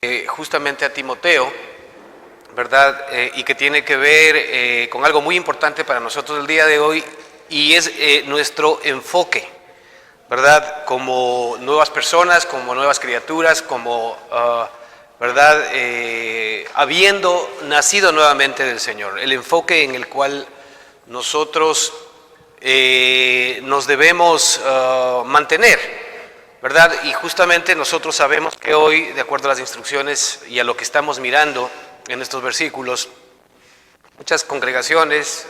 Justamente a Timoteo, ¿verdad? Y que tiene que ver con algo muy importante para nosotros el día de hoy, y es nuestro enfoque, ¿verdad? Como nuevas personas, como nuevas criaturas, como, ¿verdad? Habiendo nacido nuevamente del Señor, el enfoque en el cual nosotros nos debemos mantener, ¿verdad? Y justamente nosotros sabemos que hoy, de acuerdo a las instrucciones y a lo que estamos mirando en estos versículos, muchas congregaciones,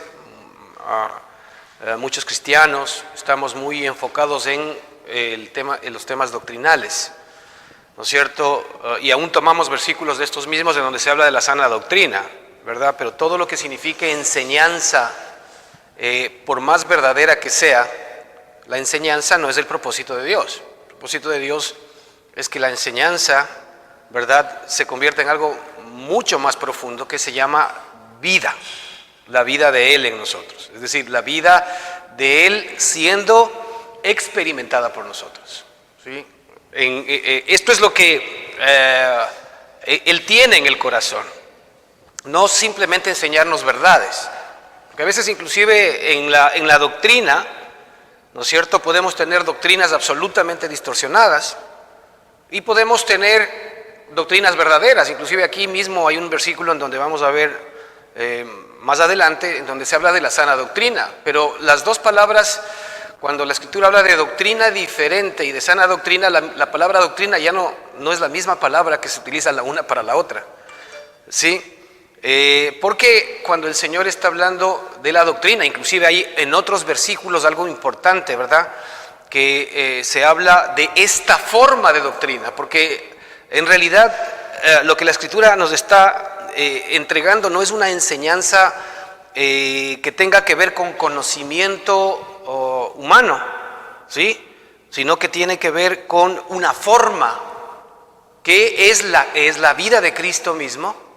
muchos cristianos, estamos muy enfocados en los temas doctrinales, ¿no es cierto? Y aún tomamos versículos de estos mismos en donde se habla de la sana doctrina, ¿verdad? Pero todo lo que signifique enseñanza, por más verdadera que sea, la enseñanza no es el propósito de Dios. El propósito de Dios es que la enseñanza, ¿verdad?, se convierta en algo mucho más profundo que se llama vida, la vida de Él en nosotros, es decir, la vida de Él siendo experimentada por nosotros, ¿sí? Esto es lo que Él tiene en el corazón, no simplemente enseñarnos verdades, porque a veces inclusive en la doctrina, ¿no es cierto?, podemos tener doctrinas absolutamente distorsionadas y podemos tener doctrinas verdaderas. Inclusive aquí mismo hay un versículo en donde vamos a ver más adelante, en donde se habla de la sana doctrina, pero las dos palabras, cuando la Escritura habla de doctrina diferente y de sana doctrina, la palabra doctrina ya no es la misma palabra que se utiliza la una para la otra, ¿sí? Porque cuando el Señor está hablando de la doctrina, inclusive hay en otros versículos algo importante, ¿verdad?, que se habla de esta forma de doctrina, porque en realidad lo que la Escritura nos está entregando no es una enseñanza que tenga que ver con conocimiento humano, ¿sí?, sino que tiene que ver con una forma que es la vida de Cristo mismo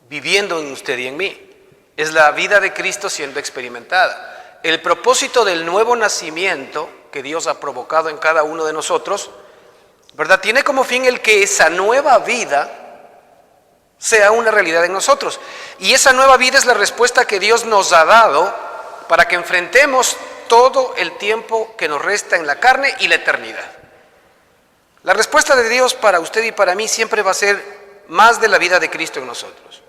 viviendo en usted y en mí. Es la vida de Cristo siendo experimentada. El propósito del nuevo nacimiento que Dios ha provocado en cada uno de nosotros, ¿verdad?, tiene como fin el que esa nueva vida sea una realidad en nosotros. Y esa nueva vida es la respuesta que Dios nos ha dado para que enfrentemos todo el tiempo que nos resta en la carne y la eternidad. La respuesta de Dios para usted y para mí siempre va a ser más de la vida de Cristo en nosotros.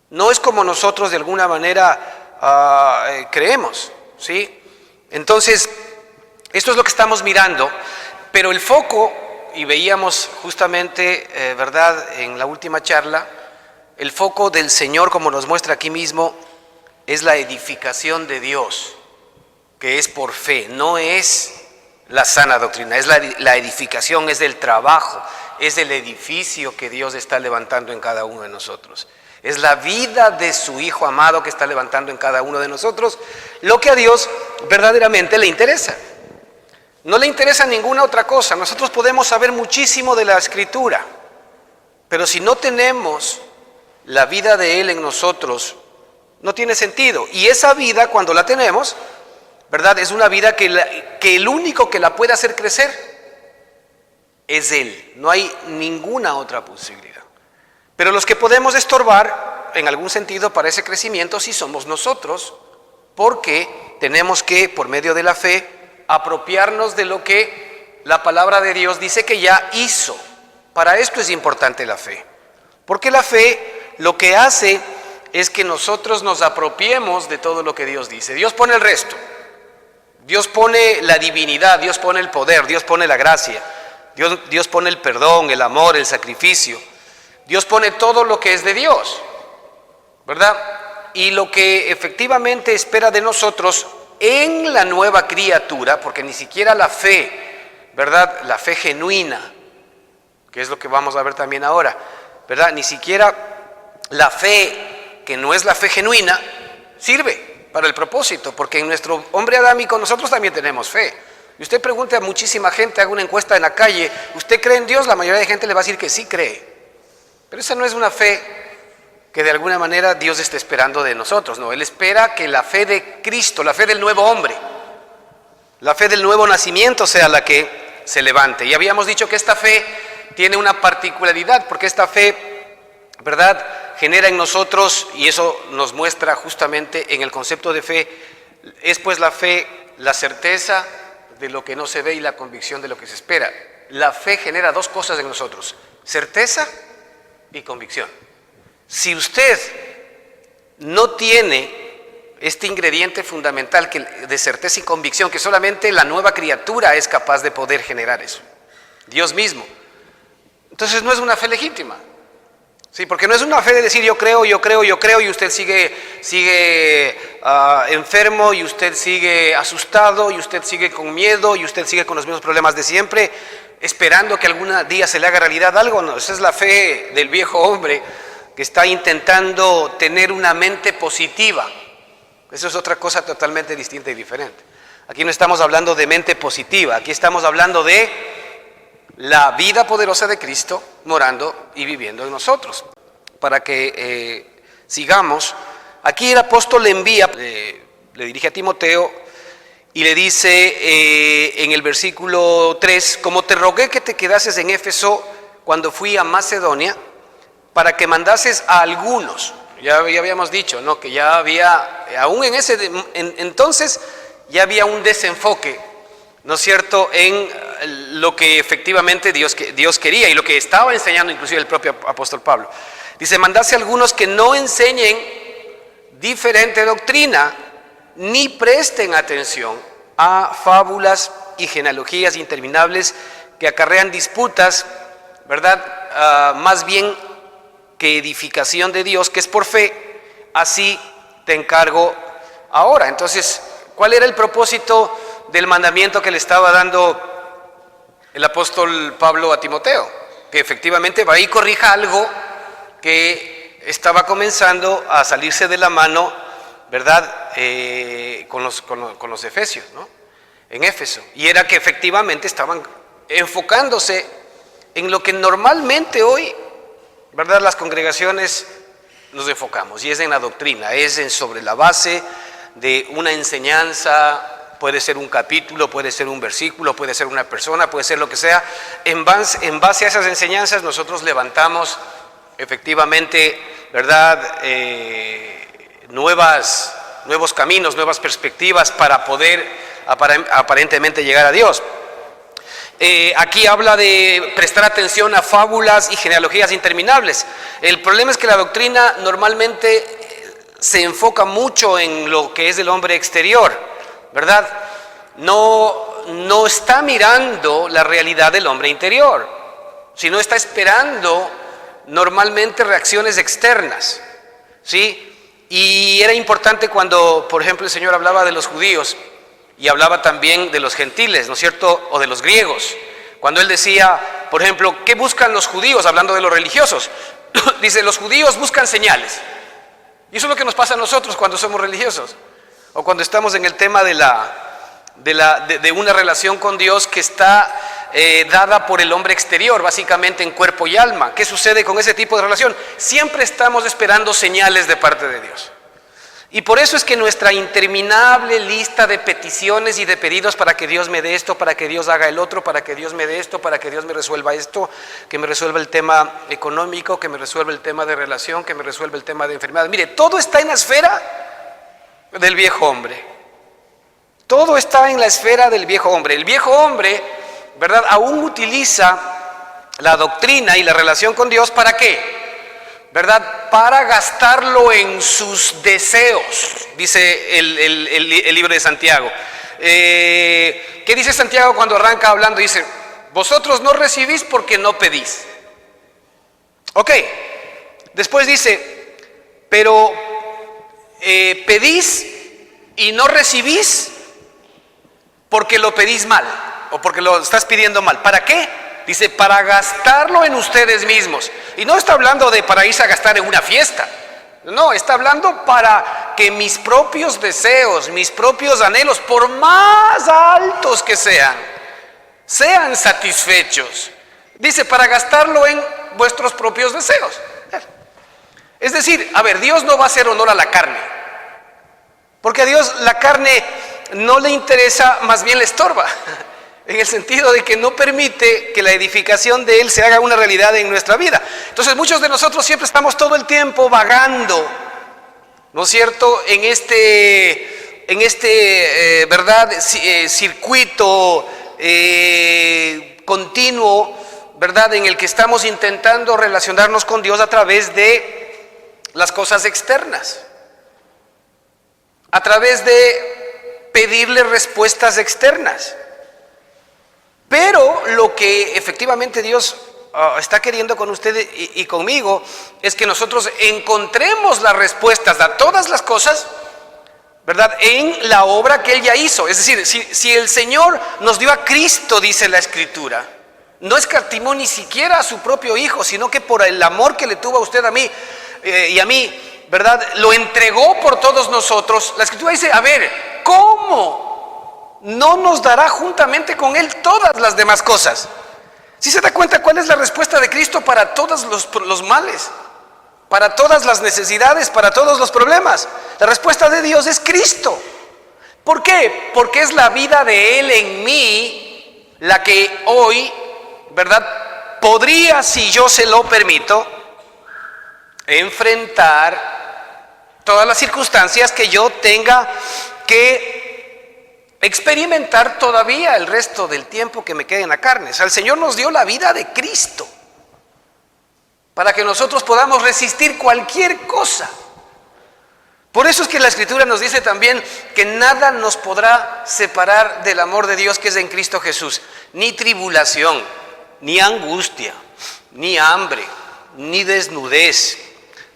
No es como nosotros de alguna manera creemos, ¿sí? Entonces, esto es lo que estamos mirando, pero el foco, y veíamos justamente, ¿verdad?, en la última charla, el foco del Señor, como nos muestra aquí mismo, es la edificación de Dios, que es por fe, no es la sana doctrina, es la edificación, es del trabajo, es el edificio que Dios está levantando en cada uno de nosotros. Es la vida de su Hijo amado que está levantando en cada uno de nosotros, lo que a Dios verdaderamente le interesa. No le interesa ninguna otra cosa. Nosotros podemos saber muchísimo de la Escritura, pero si no tenemos la vida de Él en nosotros, no tiene sentido. Y esa vida, cuando la tenemos, ¿verdad?, es una vida que el único que la puede hacer crecer es Él. No hay ninguna otra posibilidad. Pero los que podemos estorbar, en algún sentido, para ese crecimiento, sí somos nosotros, porque tenemos que, por medio de la fe, apropiarnos de lo que la palabra de Dios dice que ya hizo. Para esto es importante la fe, porque la fe lo que hace es que nosotros nos apropiemos de todo lo que Dios dice. Dios pone el resto, Dios pone la divinidad, Dios pone el poder, Dios pone la gracia, Dios pone el perdón, el amor, el sacrificio. Dios pone todo lo que es de Dios, ¿verdad? Y lo que efectivamente espera de nosotros en la nueva criatura, porque ni siquiera la fe, ¿verdad?, la fe genuina, que es lo que vamos a ver también ahora, ¿verdad?, ni siquiera la fe que no es la fe genuina sirve para el propósito, porque en nuestro hombre adámico nosotros también tenemos fe. Y usted pregunte a muchísima gente, haga una encuesta en la calle, ¿usted cree en Dios? La mayoría de gente le va a decir que sí cree. Pero esa no es una fe que de alguna manera Dios está esperando de nosotros, no. Él espera que la fe de Cristo, la fe del nuevo hombre, la fe del nuevo nacimiento sea la que se levante. Y habíamos dicho que esta fe tiene una particularidad, porque esta fe, ¿verdad?, genera en nosotros, y eso nos muestra justamente en el concepto de fe, es pues la fe, la certeza de lo que no se ve y la convicción de lo que se espera. La fe genera dos cosas en nosotros: certeza y convicción. Si usted no tiene este ingrediente fundamental de certeza y convicción, que solamente la nueva criatura es capaz de poder generar eso, Dios mismo, entonces no es una fe legítima. Sí, porque no es una fe de decir yo creo, y usted sigue enfermo, y usted sigue asustado, y usted sigue con miedo, y usted sigue con los mismos problemas de siempre, esperando que algún día se le haga realidad algo. No, esa es la fe del viejo hombre que está intentando tener una mente positiva. Eso es otra cosa totalmente distinta y diferente. Aquí no estamos hablando de mente positiva, aquí estamos hablando de la vida poderosa de Cristo morando y viviendo en nosotros. Para que sigamos, aquí el apóstol le envía, le dirige a Timoteo y le dice en el versículo 3: como te rogué que te quedases en Éfeso cuando fui a Macedonia, para que mandases a algunos. Ya habíamos dicho, ¿no?, que ya había, aún en entonces ya había un desenfoque, ¿no es cierto?, en lo que efectivamente Dios quería y lo que estaba enseñando inclusive el propio apóstol Pablo. Dice: mandase a algunos que no enseñen diferente doctrina, ni presten atención a fábulas y genealogías interminables que acarrean disputas, ¿verdad?, más bien que edificación de Dios, que es por fe. Así te encargo ahora. Entonces, ¿cuál era el propósito del mandamiento que le estaba dando el apóstol Pablo a Timoteo? Que efectivamente va y corrija algo que estaba comenzando a salirse de la mano, ¿verdad?, con los efesios, ¿no?, en Éfeso. Y era que efectivamente estaban enfocándose en lo que normalmente hoy, ¿verdad?, las congregaciones nos enfocamos, y es en la doctrina, es sobre la base de una enseñanza. Puede ser un capítulo, puede ser un versículo, puede ser una persona, puede ser lo que sea. En base a esas enseñanzas nosotros levantamos efectivamente, ¿verdad?, nuevos caminos, nuevas perspectivas para poder aparentemente llegar a Dios. Aquí habla de prestar atención a fábulas y genealogías interminables. El problema es que la doctrina normalmente se enfoca mucho en lo que es el hombre exterior, ¿verdad? No está mirando la realidad del hombre interior, sino está esperando normalmente reacciones externas, ¿sí? Y era importante cuando, por ejemplo, el Señor hablaba de los judíos y hablaba también de los gentiles, ¿no es cierto?, o de los griegos. Cuando Él decía, por ejemplo, ¿qué buscan los judíos? Hablando de los religiosos, dice: los judíos buscan señales. Y eso es lo que nos pasa a nosotros cuando somos religiosos, o cuando estamos en el tema de una relación con Dios que está dada por el hombre exterior, básicamente en cuerpo y alma. ¿Qué sucede con ese tipo de relación? Siempre estamos esperando señales de parte de Dios. Y por eso es que nuestra interminable lista de peticiones y de pedidos para que Dios me dé esto, para que Dios haga el otro, para que Dios me dé esto, para que Dios me resuelva esto, que me resuelva el tema económico, que me resuelva el tema de relación, que me resuelva el tema de enfermedad. Mire, todo está en la esfera del viejo hombre. Todo está en la esfera del viejo hombre. El viejo hombre, ¿verdad?, aún utiliza la doctrina y la relación con Dios, ¿para qué? ¿Verdad? Para gastarlo en sus deseos, dice el libro de Santiago. ¿Qué dice Santiago cuando arranca hablando? Dice: vosotros no recibís porque no pedís. Ok, después dice: pero pedís y no recibís porque lo pedís mal, o porque lo estás pidiendo mal. ¿Para qué? Dice: para gastarlo en ustedes mismos. Y no está hablando de para irse a gastar en una fiesta. No, está hablando para que mis propios deseos, mis propios anhelos, por más altos que sean satisfechos. Dice: para gastarlo en vuestros propios deseos. Es decir, a ver, Dios no va a hacer honor a la carne, porque a Dios la carne no le interesa, más bien le estorba. en el sentido de que no permite que la edificación de Él se haga una realidad en nuestra vida. Entonces muchos de nosotros siempre estamos todo el tiempo vagando, ¿no es cierto?, en este ¿verdad?, circuito continuo, ¿verdad?, en el que estamos intentando relacionarnos con Dios a través de las cosas externas, a través de pedirle respuestas externas. Pero lo que efectivamente Dios está queriendo con usted y conmigo es que nosotros encontremos las respuestas a todas las cosas, ¿verdad?, en la obra que Él ya hizo. Es decir, si el Señor nos dio a Cristo, dice la Escritura, no escatimó ni siquiera a su propio Hijo, sino que por el amor que le tuvo a usted, a mí y a mí, ¿verdad?, lo entregó por todos nosotros. La Escritura dice, a ver, ¿cómo no nos dará juntamente con Él todas las demás cosas? ¿Sí se da cuenta cuál es la respuesta de Cristo para todos los males, para todas las necesidades, para todos los problemas? La respuesta de Dios es Cristo. ¿Por qué? Porque es la vida de Él en mí la que hoy, ¿verdad?, podría, si yo se lo permito, enfrentar todas las circunstancias que yo tenga que experimentar todavía el resto del tiempo que me quede en la carne. O sea, el Señor nos dio la vida de Cristo para que nosotros podamos resistir cualquier cosa. Por eso es que la Escritura nos dice también que nada nos podrá separar del amor de Dios que es en Cristo Jesús. Ni tribulación, ni angustia, ni hambre, ni desnudez,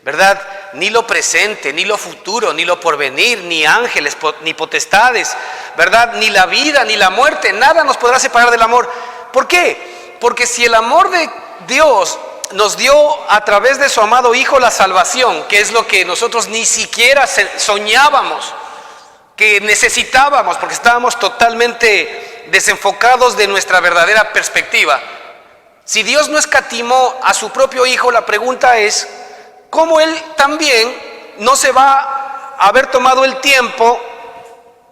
¿verdad?, ni lo presente, ni lo futuro, ni lo porvenir, ni ángeles, ni potestades, ¿verdad?, ni la vida, ni la muerte, nada nos podrá separar del amor. ¿Por qué? Porque si el amor de Dios nos dio a través de su amado Hijo la salvación, que es lo que nosotros ni siquiera soñábamos, que necesitábamos, porque estábamos totalmente desenfocados de nuestra verdadera perspectiva. Si Dios no escatimó a su propio Hijo, la pregunta es, ¿cómo Él también no se va a haber tomado el tiempo,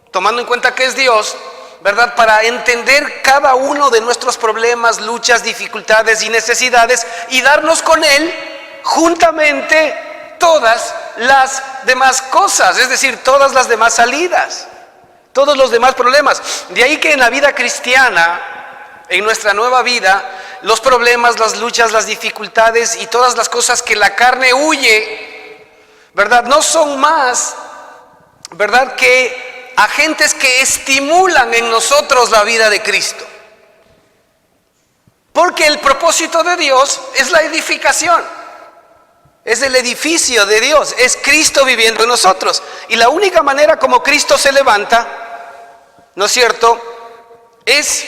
tomando en cuenta que es Dios, ¿verdad?, para entender cada uno de nuestros problemas, luchas, dificultades y necesidades y darnos con Él juntamente todas las demás cosas, es decir, todas las demás salidas, todos los demás problemas? De ahí que en la vida cristiana, en nuestra nueva vida, los problemas, las luchas, las dificultades y todas las cosas que la carne huye, ¿verdad?, no son más, ¿verdad?, que agentes que estimulan en nosotros la vida de Cristo. Porque el propósito de Dios es la edificación, es el edificio de Dios, es Cristo viviendo en nosotros. Y la única manera como Cristo se levanta, ¿no es cierto?, es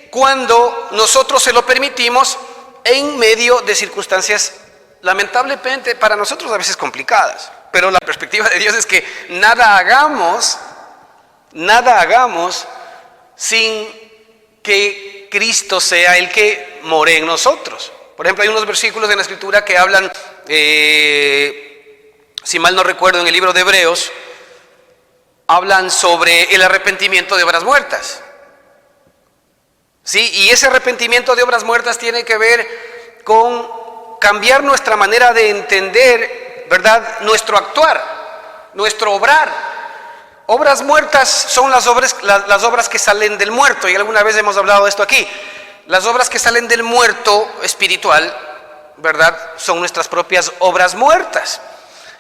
cuando nosotros se lo permitimos en medio de circunstancias lamentablemente para nosotros a veces complicadas. Pero la perspectiva de Dios es que nada hagamos sin que Cristo sea el que more en nosotros. Por ejemplo, hay unos versículos en la Escritura que hablan, si mal no recuerdo, en el libro de Hebreos, hablan sobre el arrepentimiento de obras muertas. Sí, y ese arrepentimiento de obras muertas tiene que ver con cambiar nuestra manera de entender, ¿verdad?, nuestro actuar, nuestro obrar. Obras muertas son las obras que salen del muerto, y alguna vez hemos hablado de esto aquí. Las obras que salen del muerto espiritual, ¿verdad?, son nuestras propias obras muertas,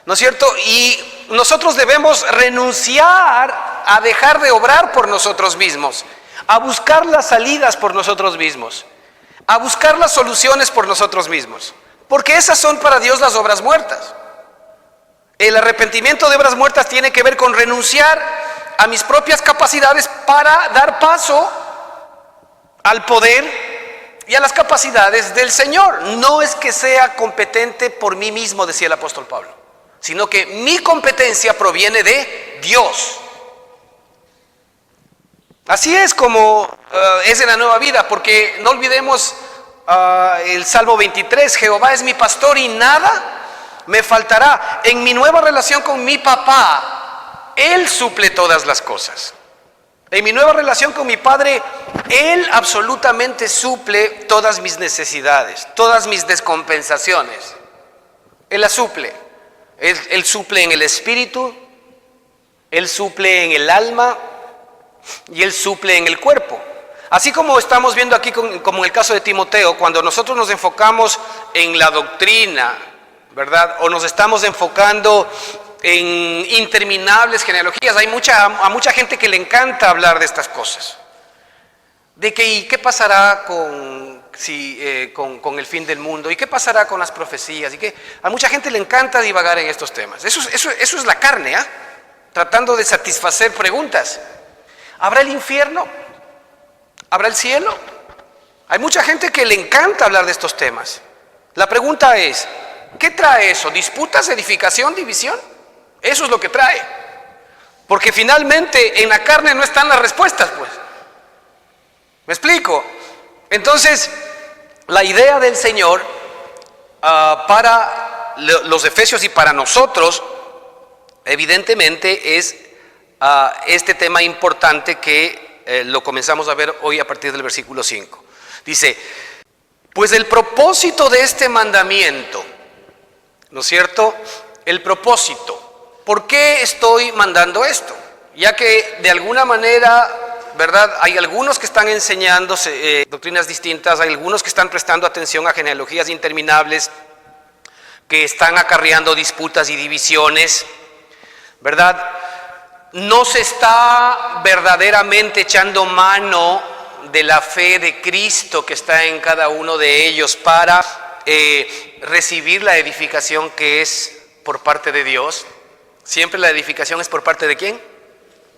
¿no es cierto? Y nosotros debemos renunciar a dejar de obrar por nosotros mismos, a buscar las salidas por nosotros mismos, a buscar las soluciones por nosotros mismos, porque esas son para Dios las obras muertas. El arrepentimiento de obras muertas tiene que ver con renunciar a mis propias capacidades para dar paso al poder y a las capacidades del Señor. No es que sea competente por mí mismo, decía el apóstol Pablo, sino que mi competencia proviene de Dios. Así es como es en la nueva vida, porque no olvidemos el Salmo 23, Jehová es mi pastor y nada me faltará. En mi nueva relación con mi papá, Él suple todas las cosas. En mi nueva relación con mi Padre, Él absolutamente suple todas mis necesidades, todas mis descompensaciones. Él las suple. Él suple en el espíritu, Él suple en el alma y Él suple en el cuerpo. Así como estamos viendo aquí, como en el caso de Timoteo, cuando nosotros nos enfocamos en la doctrina, ¿verdad? O nos estamos enfocando en interminables genealogías. Hay a mucha gente que le encanta hablar de estas cosas. De que, ¿y qué pasará con el fin del mundo? ¿Y qué pasará con las profecías? Y que a mucha gente le encanta divagar en estos temas. Eso es la carne, ¿ah? Tratando de satisfacer preguntas. ¿Habrá el infierno? ¿Habrá el cielo? Hay mucha gente que le encanta hablar de estos temas. La pregunta es, ¿qué trae eso? ¿Disputas, edificación, división? Eso es lo que trae. Porque finalmente en la carne no están las respuestas, pues. ¿Me explico? Entonces, la idea del Señor para los efesios y para nosotros, evidentemente, es este tema importante que lo comenzamos a ver hoy a partir del versículo 5. Dice, pues el propósito de este mandamiento, ¿no es cierto? El propósito. ¿Por qué estoy mandando esto? Ya que de alguna manera, ¿verdad? Hay algunos que están enseñando doctrinas distintas, hay algunos que están prestando atención a genealogías interminables, que están acarreando disputas y divisiones, ¿verdad? No se está verdaderamente echando mano de la fe de Cristo que está en cada uno de ellos para recibir la edificación que es por parte de Dios. Siempre la edificación es por parte de ¿quién?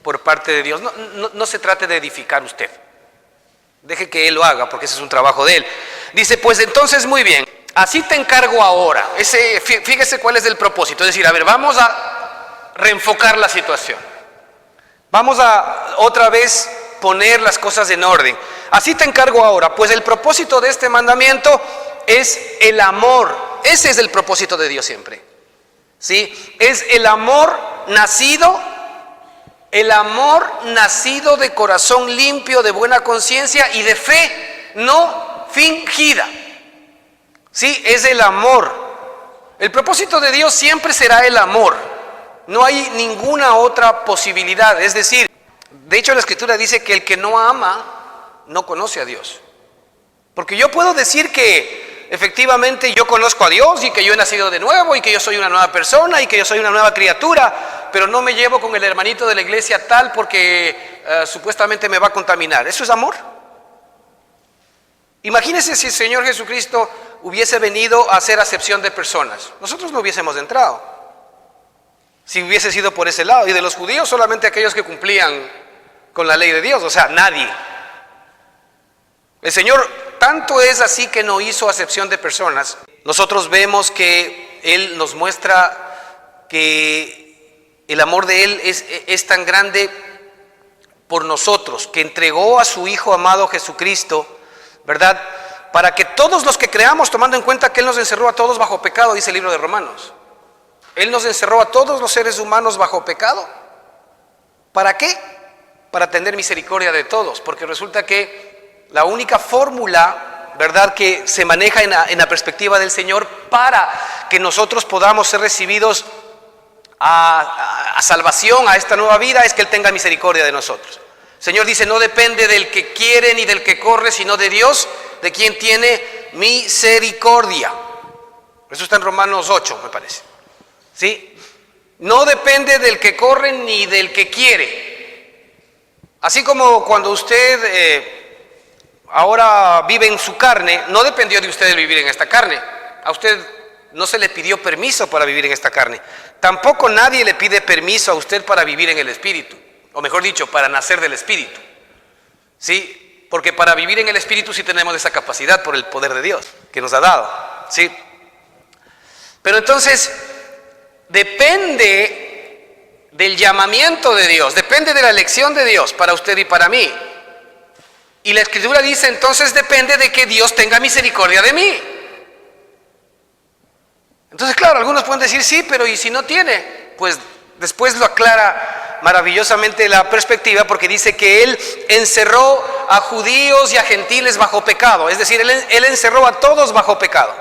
Por parte de Dios. No se trate de edificar usted. Deje que Él lo haga, porque ese es un trabajo de Él. Dice, pues entonces muy bien, así te encargo ahora. Fíjese cuál es el propósito. Es decir, a ver, vamos a reenfocar la situación. Vamos a otra vez poner las cosas en orden. Así te encargo ahora, pues el propósito de este mandamiento es el amor. Ese es el propósito de Dios siempre. ¿Sí? Es el amor nacido de corazón limpio, de buena conciencia y de fe no fingida. ¿Sí? Es el amor. El propósito de Dios siempre será el amor. No hay ninguna otra posibilidad. Es decir, de hecho la Escritura dice que el que no ama no conoce a Dios. Porque yo puedo decir que efectivamente yo conozco a Dios y que yo he nacido de nuevo y que yo soy una nueva persona y que yo soy una nueva criatura, pero no me llevo con el hermanito de la iglesia tal porque supuestamente me va a contaminar. ¿Eso es amor? Imagínense si el Señor Jesucristo hubiese venido a hacer acepción de personas. Nosotros no hubiésemos entrado. Si hubiese sido por ese lado. Y de los judíos solamente aquellos que cumplían con la ley de Dios, o sea, nadie. El Señor tanto es así que no hizo acepción de personas. Nosotros vemos que Él nos muestra que el amor de Él es tan grande por nosotros, que entregó a su Hijo amado Jesucristo, ¿verdad? Para que todos los que creamos, tomando en cuenta que Él nos encerró a todos bajo pecado, dice el libro de Romanos. Él nos encerró a todos los seres humanos bajo pecado. ¿Para qué? Para tener misericordia de todos, porque resulta que la única fórmula, ¿verdad?, que se maneja en la perspectiva del Señor para que nosotros podamos ser recibidos a salvación, a esta nueva vida, es que Él tenga misericordia de nosotros. El Señor dice, no depende del que quiere ni del que corre, sino de Dios, de quien tiene misericordia. Eso está en Romanos 8, me parece. ¿Sí? No depende del que corre ni del que quiere. Así como cuando usted ahora vive en su carne, no dependió de usted el vivir en esta carne. A usted no se le pidió permiso para vivir en esta carne. Tampoco nadie le pide permiso a usted para vivir en el Espíritu. O mejor dicho, para nacer del Espíritu. ¿Sí? Porque para vivir en el Espíritu sí tenemos esa capacidad por el poder de Dios que nos ha dado. ¿Sí? Pero entonces, depende del llamamiento de Dios, depende de la elección de Dios para usted y para mí. Y la Escritura dice, entonces depende de que Dios tenga misericordia de mí. Entonces, claro, algunos pueden decir, sí, pero ¿y si no tiene? Pues después lo aclara maravillosamente la perspectiva, porque dice que Él encerró a judíos y a gentiles bajo pecado. Es decir, Él encerró a todos bajo pecado.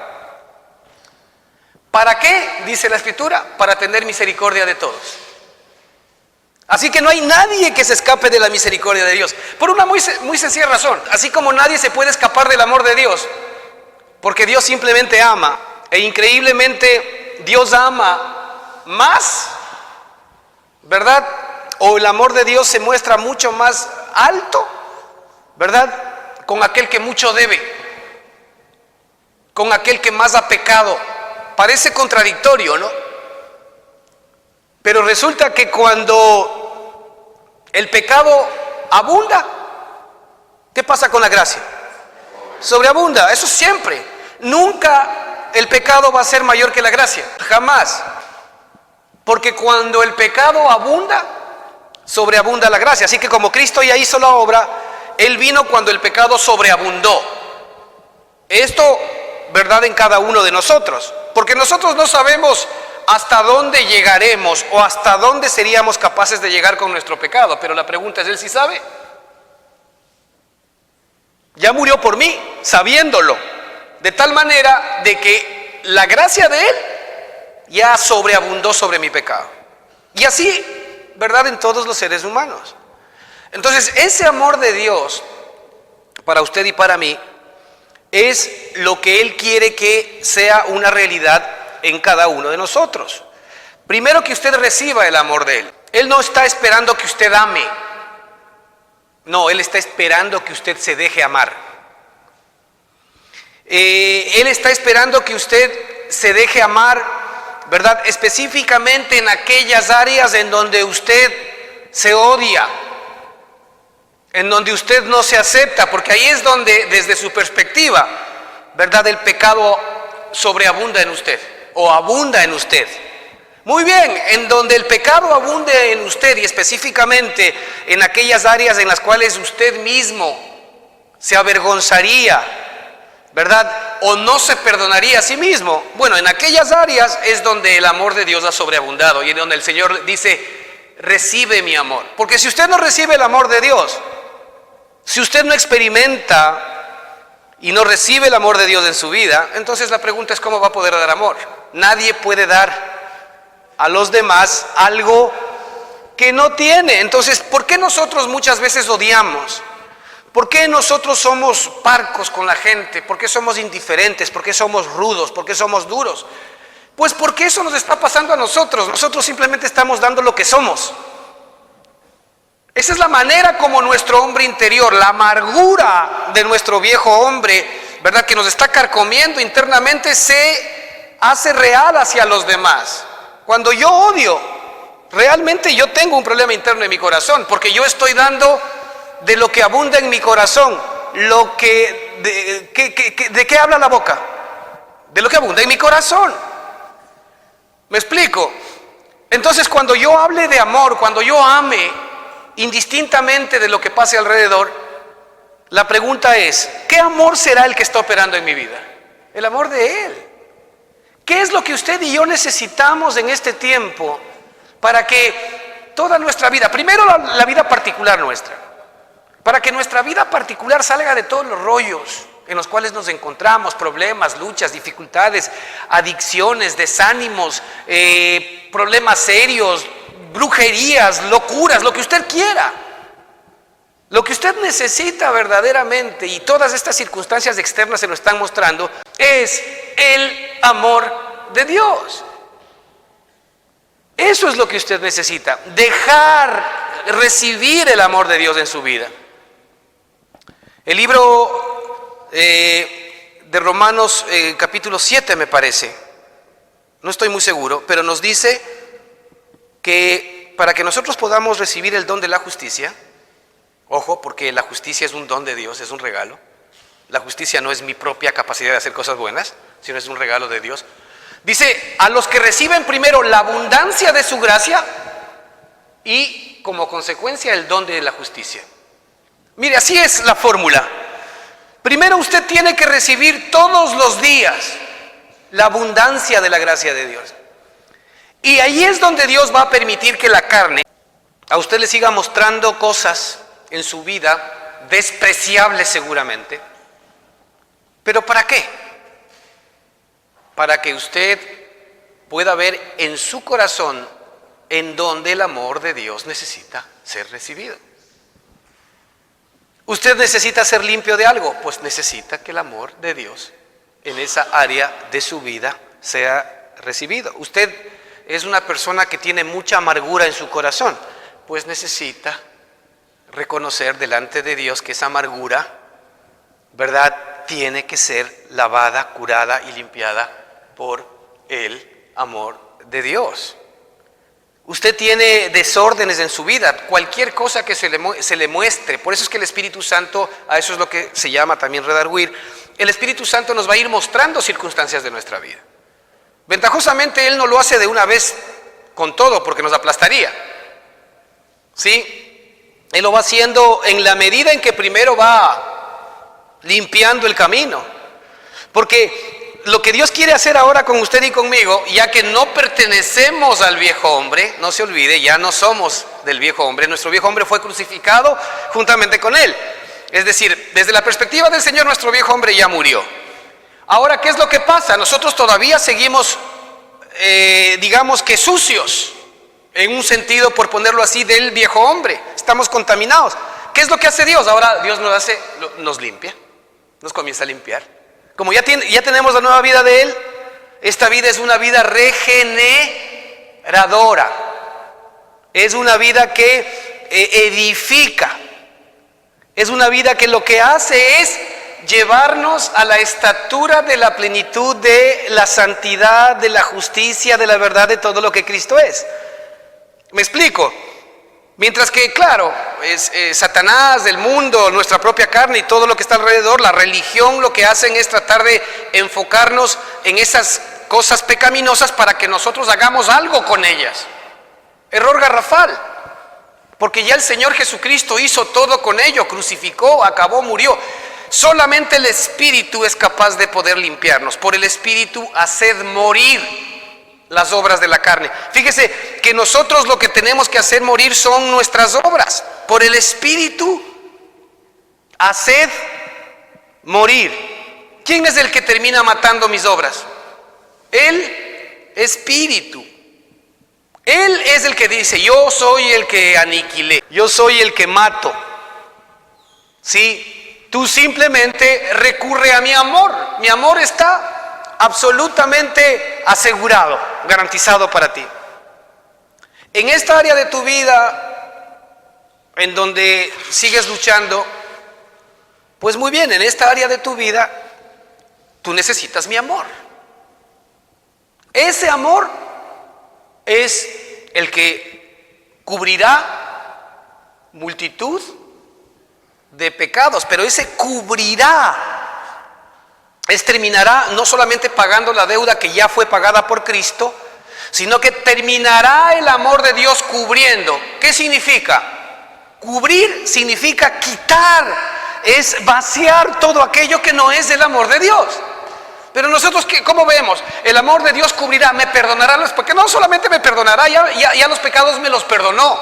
¿Para qué? Dice la Escritura, para tener misericordia de todos. Así que no hay nadie que se escape de la misericordia de Dios, por una muy sencilla razón. Así como nadie se puede escapar del amor de Dios, porque Dios simplemente ama, e increíblemente Dios ama más, ¿verdad? O el amor de Dios se muestra mucho más alto, ¿verdad? Con aquel que mucho debe, con aquel que más ha pecado. Parece contradictorio, ¿no? Pero resulta que cuando el pecado abunda, ¿qué pasa con la gracia? Sobreabunda, eso siempre. Nunca el pecado va a ser mayor que la gracia, jamás. Porque cuando el pecado abunda, sobreabunda la gracia. Así que como Cristo ya hizo la obra, Él vino cuando el pecado sobreabundó. Esto, ¿verdad?, en cada uno de nosotros. Porque nosotros no sabemos hasta dónde llegaremos o hasta dónde seríamos capaces de llegar con nuestro pecado. Pero la pregunta es, ¿Él sí sabe? Ya murió por mí, sabiéndolo. De tal manera de que la gracia de Él ya sobreabundó sobre mi pecado. Y así, ¿verdad?, en todos los seres humanos. Entonces, ese amor de Dios para usted y para mí es lo que Él quiere que sea una realidad en cada uno de nosotros. Primero, que usted reciba el amor de Él. Él no está esperando que usted ame. No, Él está esperando que usted se deje amar. Él está esperando que usted se deje amar, ¿verdad?, específicamente en aquellas áreas en donde usted se odia, en donde usted no se acepta, porque ahí es donde, desde su perspectiva, ¿verdad?, el pecado sobreabunda en usted o abunda en usted. Muy bien, en donde el pecado abunde en usted y específicamente en aquellas áreas en las cuales usted mismo se avergonzaría, ¿verdad?, o no se perdonaría a sí mismo. Bueno, en aquellas áreas es donde el amor de Dios ha sobreabundado y en donde el Señor dice, recibe mi amor. Porque si usted no recibe el amor de Dios, si usted no experimenta y no recibe el amor de Dios en su vida, entonces la pregunta es, ¿cómo va a poder dar amor? Nadie puede dar a los demás algo que no tiene. Entonces, ¿por qué nosotros muchas veces odiamos? ¿Por qué nosotros somos parcos con la gente? ¿Por qué somos indiferentes? ¿Por qué somos rudos? ¿Por qué somos duros? Pues porque eso nos está pasando a nosotros. Nosotros simplemente estamos dando lo que somos. Esa es la manera como nuestro hombre interior, la amargura de nuestro viejo hombre, ¿verdad?, que nos está carcomiendo internamente, se hace real hacia los demás. Cuando yo odio, realmente yo tengo un problema interno en mi corazón, porque yo estoy dando de lo que abunda en mi corazón. ¿De qué habla la boca? De lo que abunda en mi corazón. ¿Me explico? Entonces, cuando yo hable de amor, cuando yo ame, indistintamente de lo que pase alrededor, la pregunta es, ¿qué amor será el que está operando en mi vida? El amor de Él. ¿Qué es lo que usted y yo necesitamos en este tiempo para que toda nuestra vida, primero la vida particular nuestra, para que nuestra vida particular salga de todos los rollos en los cuales nos encontramos, problemas, luchas, dificultades, adicciones, desánimos, problemas serios, brujerías, locuras, lo que usted quiera? Lo que usted necesita verdaderamente, y todas estas circunstancias externas se lo están mostrando, es el amor de Dios. Eso es lo que usted necesita, recibir el amor de Dios en su vida. El libro de Romanos, capítulo 7 me parece, no estoy muy seguro, pero nos dice que para que nosotros podamos recibir el don de la justicia, ojo, porque la justicia es un don de Dios, es un regalo. La justicia no es mi propia capacidad de hacer cosas buenas, sino es un regalo de Dios. Dice, a los que reciben primero la abundancia de su gracia y como consecuencia el don de la justicia. Mire, así es la fórmula. Primero usted tiene que recibir todos los días la abundancia de la gracia de Dios. Y ahí es donde Dios va a permitir que la carne a usted le siga mostrando cosas en su vida despreciables seguramente. ¿Pero para qué? Para que usted pueda ver en su corazón en donde el amor de Dios necesita ser recibido. ¿Usted necesita ser limpio de algo? Pues necesita que el amor de Dios en esa área de su vida sea recibido. Usted es una persona que tiene mucha amargura en su corazón, pues necesita reconocer delante de Dios que esa amargura, ¿verdad?, tiene que ser lavada, curada y limpiada por el amor de Dios. Usted tiene desórdenes en su vida, cualquier cosa que se le muestre. Por eso es que el Espíritu Santo, a eso es lo que se llama también redarguir, el Espíritu Santo nos va a ir mostrando circunstancias de nuestra vida. Ventajosamente Él no lo hace de una vez con todo, porque nos aplastaría, ¿sí? Él lo va haciendo en la medida en que primero va limpiando el camino. Porque lo que Dios quiere hacer ahora con usted y conmigo, ya que no pertenecemos al viejo hombre, no se olvide, ya no somos del viejo hombre, nuestro viejo hombre fue crucificado juntamente con Él. Es decir, desde la perspectiva del Señor, nuestro viejo hombre ya murió. Ahora, ¿qué es lo que pasa? Nosotros todavía seguimos, digamos que sucios, en un sentido, por ponerlo así, del viejo hombre. Estamos contaminados. ¿Qué es lo que hace Dios? Ahora Dios nos limpia, nos comienza a limpiar. Como ya tenemos la nueva vida de Él, esta vida es una vida regeneradora. Es una vida que edifica. Es una vida que lo que hace es llevarnos a la estatura de la plenitud de la santidad, de la justicia, de la verdad, de todo lo que Cristo es. ¿Me explico? Mientras que, claro, Satanás, el mundo, nuestra propia carne y todo lo que está alrededor, la religión, lo que hacen es tratar de enfocarnos en esas cosas pecaminosas para que nosotros hagamos algo con ellas. Error garrafal, porque ya el Señor Jesucristo hizo todo con ello, crucificó, acabó, murió. Solamente el Espíritu es capaz de poder limpiarnos. Por el Espíritu haced morir las obras de la carne. Fíjese que nosotros lo que tenemos que hacer morir son nuestras obras. Por el Espíritu haced morir. ¿Quién es el que termina matando mis obras? El Espíritu. Él es el que dice: yo soy el que aniquilé, yo soy el que mato. ¿Sí? Tú simplemente recurre a mi amor. Mi amor está absolutamente asegurado, garantizado para ti. En esta área de tu vida, en donde sigues luchando, pues muy bien, en esta área de tu vida, tú necesitas mi amor. Ese amor es el que cubrirá multitud de pecados, pero ese cubrirá terminará no solamente pagando la deuda que ya fue pagada por Cristo, sino que terminará el amor de Dios cubriendo. ¿Qué significa? Cubrir significa quitar, es vaciar todo aquello que no es el amor de Dios. Pero nosotros, ¿cómo vemos? El amor de Dios cubrirá, me perdonará, porque no solamente me perdonará, ya los pecados me los perdonó.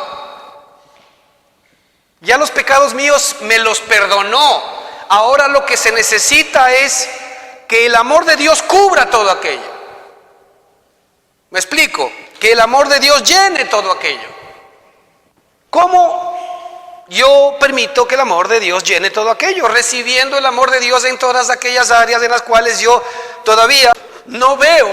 Ya los pecados míos me los perdonó. Ahora lo que se necesita es que el amor de Dios cubra todo aquello. ¿Me explico? Que el amor de Dios llene todo aquello. ¿Cómo yo permito que el amor de Dios llene todo aquello? Recibiendo el amor de Dios en todas aquellas áreas en las cuales yo todavía no veo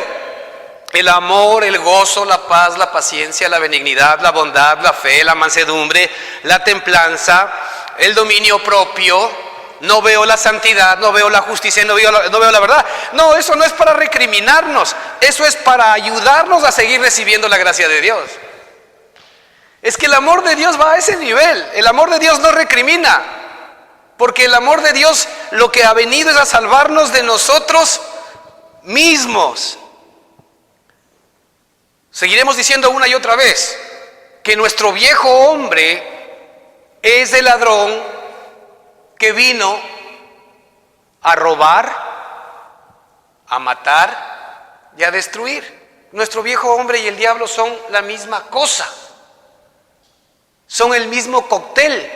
el amor, el gozo, la paz, la paciencia, la benignidad, la bondad, la fe, la mansedumbre, la templanza, el dominio propio. No veo la santidad, no veo la justicia, no veo la verdad. No, eso no es para recriminarnos, eso es para ayudarnos a seguir recibiendo la gracia de Dios. Es que el amor de Dios va a ese nivel. El amor de Dios no recrimina, porque el amor de Dios lo que ha venido es a salvarnos de nosotros mismos. Seguiremos diciendo una y otra vez que nuestro viejo hombre es el ladrón que vino a robar, a matar y a destruir. Nuestro viejo hombre y el diablo son la misma cosa. son el mismo cóctel.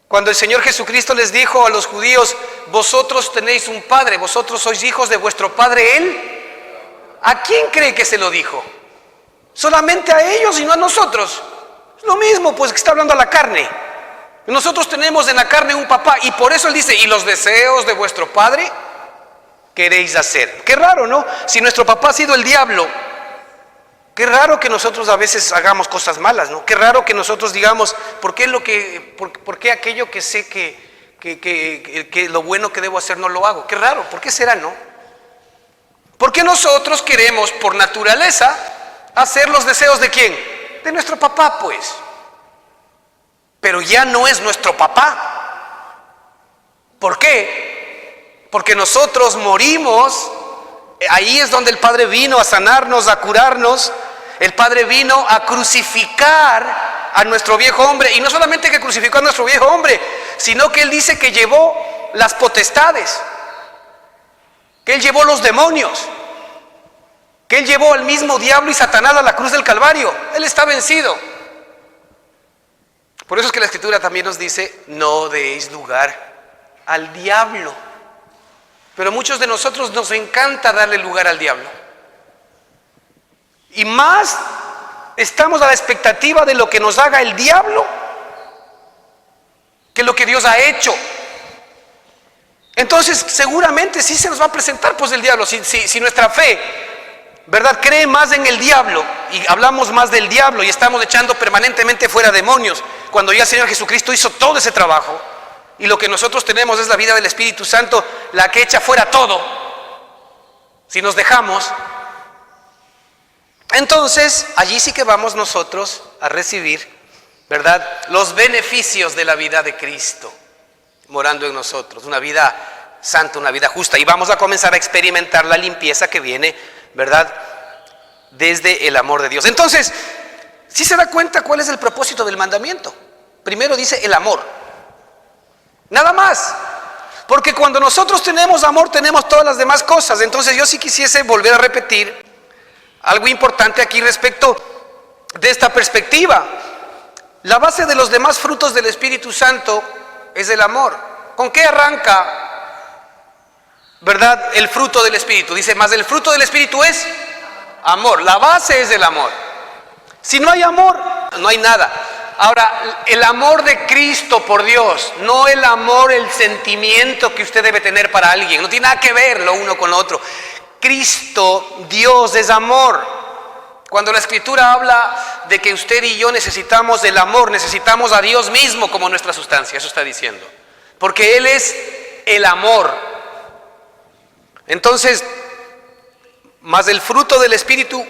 Cuando el Señor Jesucristo les dijo a los judíos: vosotros tenéis un padre, vosotros sois hijos de vuestro padre él, ¿a quién cree que se lo dijo? Solamente a ellos y no a nosotros. Es lo mismo, pues, que está hablando a la carne. Nosotros tenemos en la carne un papá, y por eso él dice: y los deseos de vuestro padre queréis hacer. Qué raro, ¿no? Si nuestro papá ha sido el diablo, qué raro que nosotros a veces hagamos cosas malas, ¿no? Qué raro que nosotros digamos: ¿por qué aquello que sé que lo bueno que debo hacer no lo hago? Qué raro, ¿por qué será, no? Porque nosotros queremos por naturaleza hacer los deseos ¿de quién? De nuestro papá, pues. Pero ya no es nuestro papá. ¿Por qué? Porque nosotros morimos. Ahí es donde el Padre vino a sanarnos, a curarnos. El Padre vino a crucificar a nuestro viejo hombre. Y no solamente que crucificó a nuestro viejo hombre, sino que Él dice que llevó las potestades, que Él llevó los demonios, que Él llevó al mismo diablo y Satanás a la cruz del Calvario. Él está vencido. Por eso es que la Escritura también nos dice: no deis lugar al diablo. Pero muchos de nosotros nos encanta darle lugar al diablo. Y más estamos a la expectativa de lo que nos haga el diablo que lo que Dios ha hecho. Entonces seguramente sí se nos va a presentar pues el diablo. Si nuestra fe, ¿verdad?, cree más en el diablo y hablamos más del diablo y estamos echando permanentemente fuera demonios, cuando ya el Señor Jesucristo hizo todo ese trabajo. Y lo que nosotros tenemos es la vida del Espíritu Santo, la que echa fuera todo. Si nos dejamos, entonces allí sí que vamos nosotros a recibir, ¿verdad?, los beneficios de la vida de Cristo morando en nosotros. Una vida santa, una vida justa. Y vamos a comenzar a experimentar la limpieza que viene, ¿verdad?, desde el amor de Dios. Entonces, ¿sí se da cuenta cuál es el propósito del mandamiento? Primero dice el amor. Nada más. Porque cuando nosotros tenemos amor, tenemos todas las demás cosas. Entonces yo sí quisiese volver a repetir algo importante aquí respecto de esta perspectiva. La base de los demás frutos del Espíritu Santo es el amor. ¿Con qué arranca, verdad, el fruto del Espíritu? Dice: más el fruto del Espíritu es amor. La base es el amor. Si no hay amor, no hay nada. Ahora, el amor de Cristo por Dios, no el amor, el sentimiento que usted debe tener para alguien, no tiene nada que ver lo uno con lo otro. Cristo, Dios, es amor. Cuando la Escritura habla de que usted y yo necesitamos el amor, necesitamos a Dios mismo como nuestra sustancia, eso está diciendo. Porque Él es el amor. Entonces, más el fruto del Espíritu,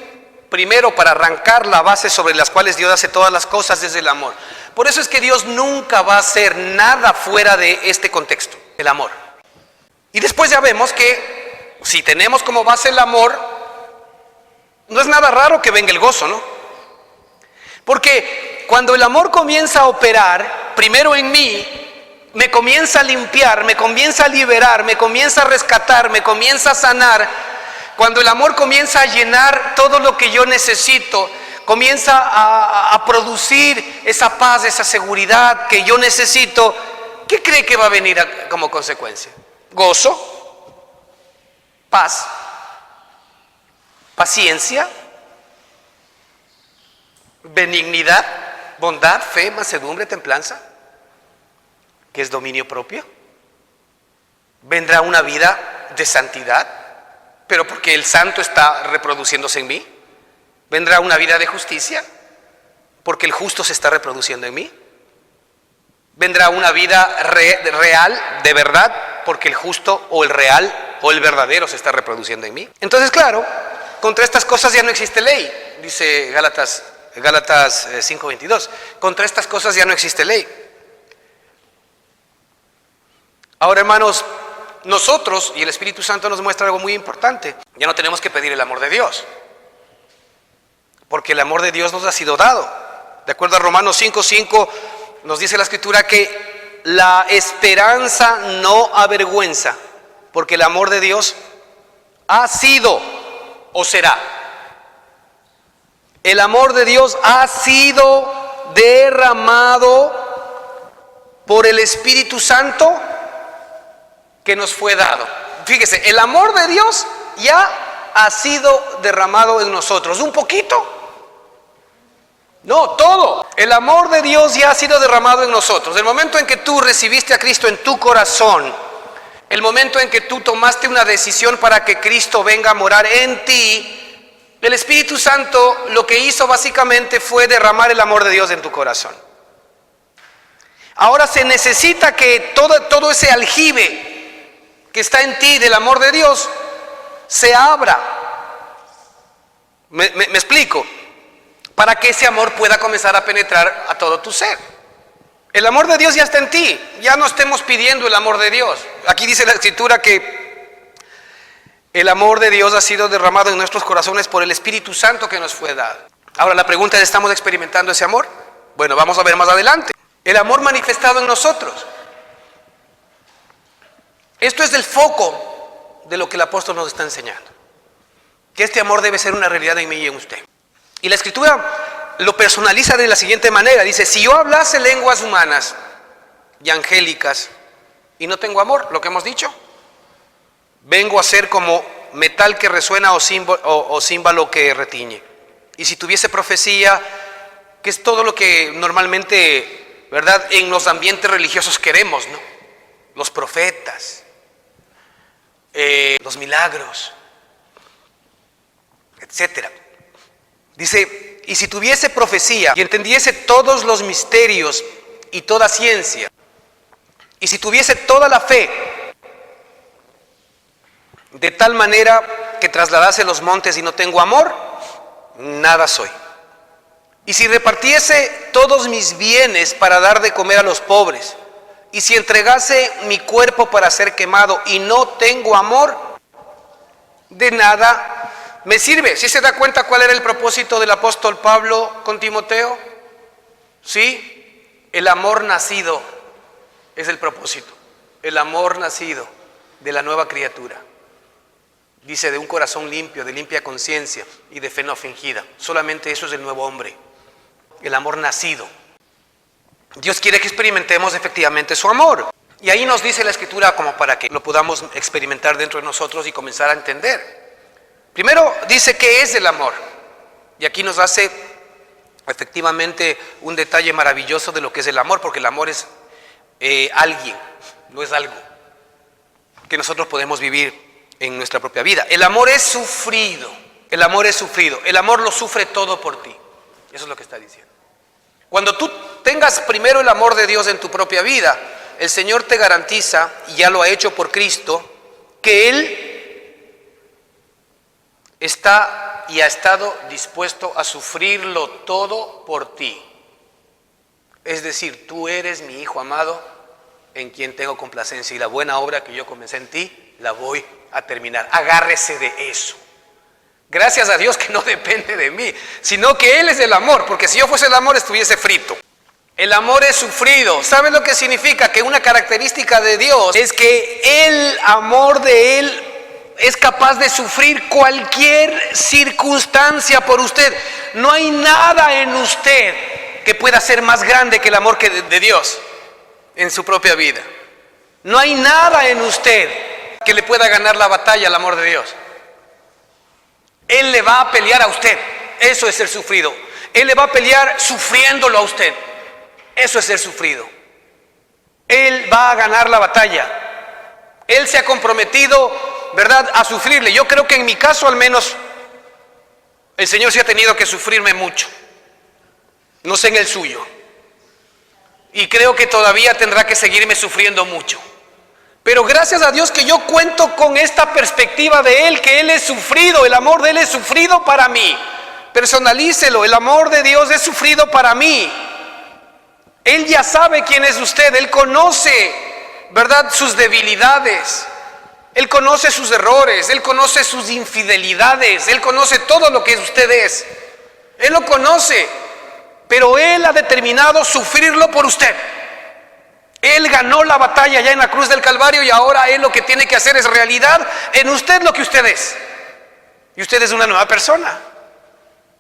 primero, para arrancar la base sobre las cuales Dios hace todas las cosas, es el amor. Por eso es que Dios nunca va a hacer nada fuera de este contexto, el amor. Y después ya vemos que si tenemos como base el amor, no es nada raro que venga el gozo, ¿no? Porque cuando el amor comienza a operar, primero en mí, me comienza a limpiar, me comienza a liberar, me comienza a rescatar, me comienza a sanar. Cuando el amor comienza a llenar todo lo que yo necesito, comienza a producir esa paz, esa seguridad que yo necesito, ¿qué cree que va a venir como consecuencia? Gozo, paz, paciencia, benignidad, bondad, fe, mansedumbre, templanza, que es dominio propio. Vendrá una vida de santidad, pero porque el santo está reproduciéndose en mí. Vendrá una vida de justicia, porque el justo se está reproduciendo en mí. Vendrá una vida real, de verdad, porque el justo o el real o el verdadero se está reproduciendo en mí. Entonces, claro, contra estas cosas ya no existe ley, dice Gálatas 5:22. Contra estas cosas ya no existe ley. Ahora, hermanos, nosotros, y el Espíritu Santo nos muestra algo muy importante, ya no tenemos que pedir el amor de Dios, porque el amor de Dios nos ha sido dado. De acuerdo a Romanos 5:5, nos dice la Escritura que la esperanza no avergüenza, porque el amor de Dios ha sido o será. El amor de Dios ha sido derramado por el Espíritu Santo que nos fue dado. Fíjese, el amor de Dios ya ha sido derramado en nosotros. ¿Un poquito? No, todo. El amor de Dios ya ha sido derramado en nosotros. El momento en que tú recibiste a Cristo en tu corazón, el momento en que tú tomaste una decisión para que Cristo venga a morar en ti, el Espíritu Santo lo que hizo básicamente fue derramar el amor de Dios en tu corazón. Ahora se necesita que todo ese aljibe que está en ti del amor de Dios se abra. Me explico. Para que ese amor pueda comenzar a penetrar a todo tu ser. El amor de Dios ya está en ti. Ya no estemos pidiendo el amor de Dios. Aquí dice la Escritura que el amor de Dios ha sido derramado en nuestros corazones por el Espíritu Santo que nos fue dado. Ahora la pregunta es, ¿estamos experimentando ese amor? Bueno, vamos a ver más adelante. El amor manifestado en nosotros. Esto es el foco de lo que el apóstol nos está enseñando. Que este amor debe ser una realidad en mí y en usted. Y la Escritura lo personaliza de la siguiente manera. Dice, si yo hablase lenguas humanas y angélicas y no tengo amor, lo que hemos dicho, vengo a ser como metal que resuena o címbalo que retiñe. Y si tuviese profecía, que es todo lo que normalmente, ¿verdad?, en los ambientes religiosos queremos, ¿no? Los profetas, los milagros, etcétera. Dice, y si tuviese profecía y entendiese todos los misterios y toda ciencia, y si tuviese toda la fe, de tal manera que trasladase los montes y no tengo amor, nada soy. Y si repartiese todos mis bienes para dar de comer a los pobres, y si entregase mi cuerpo para ser quemado y no tengo amor, de nada me sirve. ¿Sí se da cuenta cuál era el propósito del apóstol Pablo con Timoteo? Sí, el amor nacido es el propósito. El amor nacido de la nueva criatura. Dice, de un corazón limpio, de limpia conciencia y de fe no fingida. Solamente eso es el nuevo hombre. El amor nacido. Dios quiere que experimentemos efectivamente su amor. Y ahí nos dice la Escritura como para que lo podamos experimentar dentro de nosotros y comenzar a entender. Primero dice qué es el amor. Y aquí nos hace efectivamente un detalle maravilloso de lo que es el amor, porque el amor es alguien, no es algo que nosotros podemos vivir en nuestra propia vida. El amor es sufrido, el amor es sufrido, el amor lo sufre todo por ti. Eso es lo que está diciendo. Cuando tú tengas primero el amor de Dios en tu propia vida, el Señor te garantiza, y ya lo ha hecho por Cristo, que Él está y ha estado dispuesto a sufrirlo todo por ti. Es decir, tú eres mi hijo amado en quien tengo complacencia, y la buena obra que yo comencé en ti la voy a terminar. Agárrese de eso. Gracias a Dios que no depende de mí, sino que Él es el amor, porque si yo fuese el amor estuviese frito. El amor es sufrido. ¿Sabe lo que significa? Que una característica de Dios es que el amor de Él es capaz de sufrir cualquier circunstancia por usted. No hay nada en usted que pueda ser más grande que el amor de Dios en su propia vida. No hay nada en usted que le pueda ganar la batalla al amor de Dios. Él le va a pelear a usted. Eso es ser sufrido. Él le va a pelear sufriéndolo a usted. Eso es ser sufrido. Él va a ganar la batalla. Él se ha comprometido, ¿verdad?, a sufrirle. Yo creo que en mi caso al menos el Señor sí ha tenido que sufrirme mucho. No sé en el suyo. Y creo que todavía tendrá que seguirme sufriendo mucho. Pero gracias a Dios que yo cuento con esta perspectiva de Él, que Él es sufrido, el amor de Él es sufrido para mí. Personalícelo, el amor de Dios es sufrido para mí. Él ya sabe quién es usted, Él conoce, ¿verdad?, sus debilidades. Él conoce sus errores, Él conoce sus infidelidades, Él conoce todo lo que usted es. Él lo conoce, pero Él ha determinado sufrirlo por usted. Él ganó la batalla ya en la cruz del Calvario y ahora Él lo que tiene que hacer es realidad en usted lo que usted es. Y usted es una nueva persona.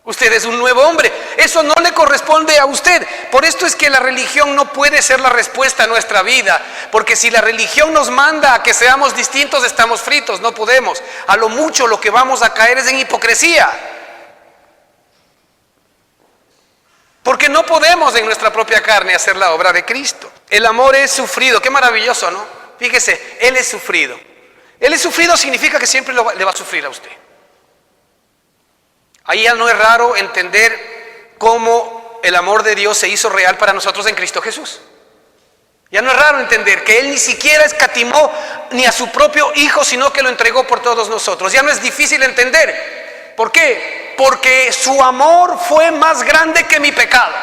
Usted es un nuevo hombre. Eso no le corresponde a usted. Por esto es que la religión no puede ser la respuesta a nuestra vida. Porque si la religión nos manda a que seamos distintos, estamos fritos, no podemos. A lo mucho lo que vamos a caer es en hipocresía. Porque no podemos en nuestra propia carne hacer la obra de Cristo. El amor es sufrido. Qué maravilloso, ¿no? Fíjese, Él es sufrido. Él es sufrido significa que siempre le va a sufrir a usted. Ahí ya no es raro entender cómo el amor de Dios se hizo real para nosotros en Cristo Jesús. Ya no es raro entender que Él ni siquiera escatimó ni a su propio Hijo, sino que lo entregó por todos nosotros. Ya no es difícil entender. ¿Por qué? Porque su amor fue más grande que mi pecado.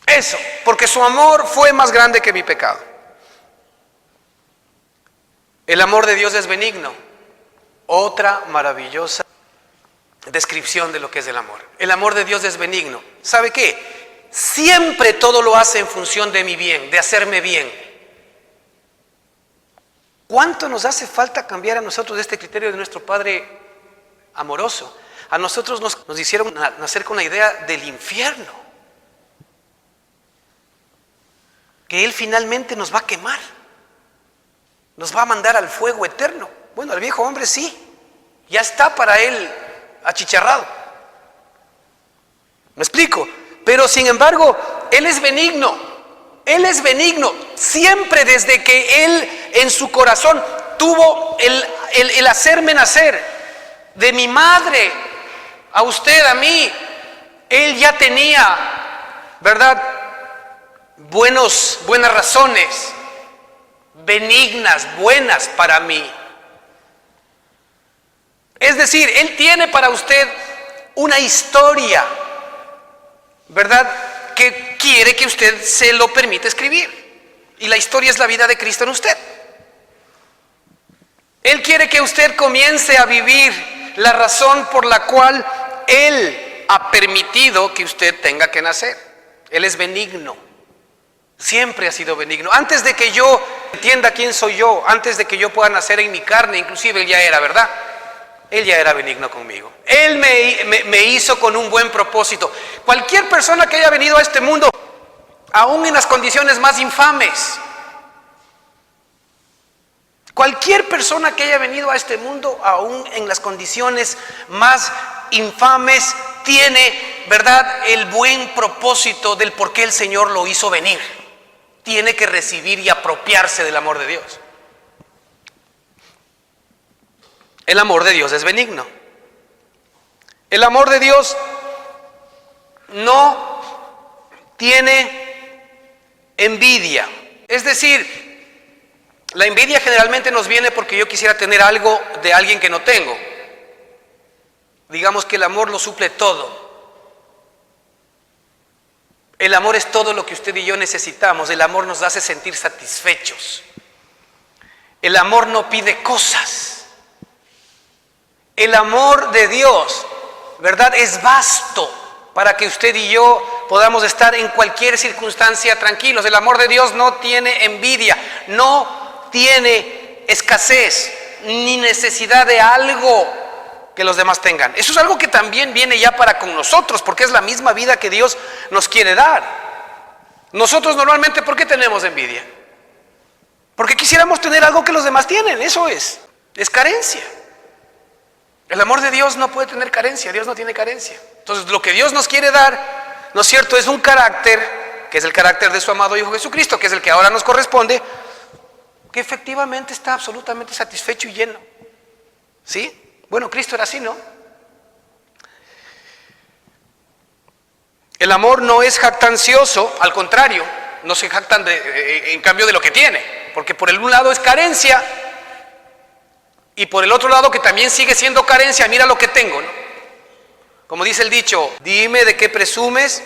Eso, porque su amor fue más grande que mi pecado. El amor de Dios es benigno. Otra maravillosa descripción de lo que es el amor. El amor de Dios es benigno. ¿Sabe qué? Siempre todo lo hace en función de mi bien, de hacerme bien. ¿Cuánto nos hace falta cambiar a nosotros este criterio de nuestro Padre amoroso? A nosotros nos hicieron nacer con la idea del infierno, que Él finalmente nos va a quemar, nos va a mandar al fuego eterno. Bueno, al viejo hombre sí, ya está para él achicharrado. ¿Me explico? Pero sin embargo, Él es benigno. Él es benigno. Siempre desde que Él en su corazón tuvo el hacerme nacer, de mi madre a usted, a mí, Él ya tenía, ¿verdad?, buenas razones, benignas, buenas para mí. Es decir, Él tiene para usted una historia, ¿verdad?, que quiere que usted se lo permita escribir. Y la historia es la vida de Cristo en usted. Él quiere que usted comience a vivir la razón por la cual Él ha permitido que usted tenga que nacer. Él es benigno. Siempre ha sido benigno. Antes de que yo entienda quién soy yo, antes de que yo pueda nacer en mi carne, inclusive Él ya era, ¿verdad? Él ya era benigno conmigo. Él me hizo con un buen propósito. Cualquier persona que haya venido a este mundo, aún en las condiciones más infames, cualquier persona que haya venido a este mundo, aún en las condiciones más infames, tiene, ¿verdad?, el buen propósito del por qué el Señor lo hizo venir. Tiene que recibir y apropiarse del amor de Dios. El amor de Dios es benigno. El amor de Dios no tiene envidia. Es decir, la envidia generalmente nos viene porque yo quisiera tener algo de alguien que no tengo. Digamos que el amor lo suple todo. El amor es todo lo que usted y yo necesitamos. El amor nos hace sentir satisfechos. El amor no pide cosas. El amor de Dios, ¿verdad?, es vasto para que usted y yo podamos estar en cualquier circunstancia tranquilos. El amor de Dios no tiene envidia, no tiene escasez ni necesidad de algo que los demás tengan. Eso es algo que también viene ya para con nosotros, porque es la misma vida que Dios nos quiere dar. Nosotros normalmente, ¿por qué tenemos envidia? Porque quisiéramos tener algo que los demás tienen. Eso es carencia. El amor de Dios no puede tener carencia. Dios no tiene carencia. Entonces, lo que Dios nos quiere dar, ¿no es cierto?, es un carácter, que es el carácter de su amado Hijo Jesucristo, que es el que ahora nos corresponde, que efectivamente está absolutamente satisfecho y lleno. ¿Sí? Bueno, Cristo era así, ¿no? El amor no es jactancioso, al contrario, no se jactan en cambio de lo que tiene, porque por el un lado es carencia, y por el otro lado, que también sigue siendo carencia, mira lo que tengo, ¿no? Como dice el dicho, dime de qué presumes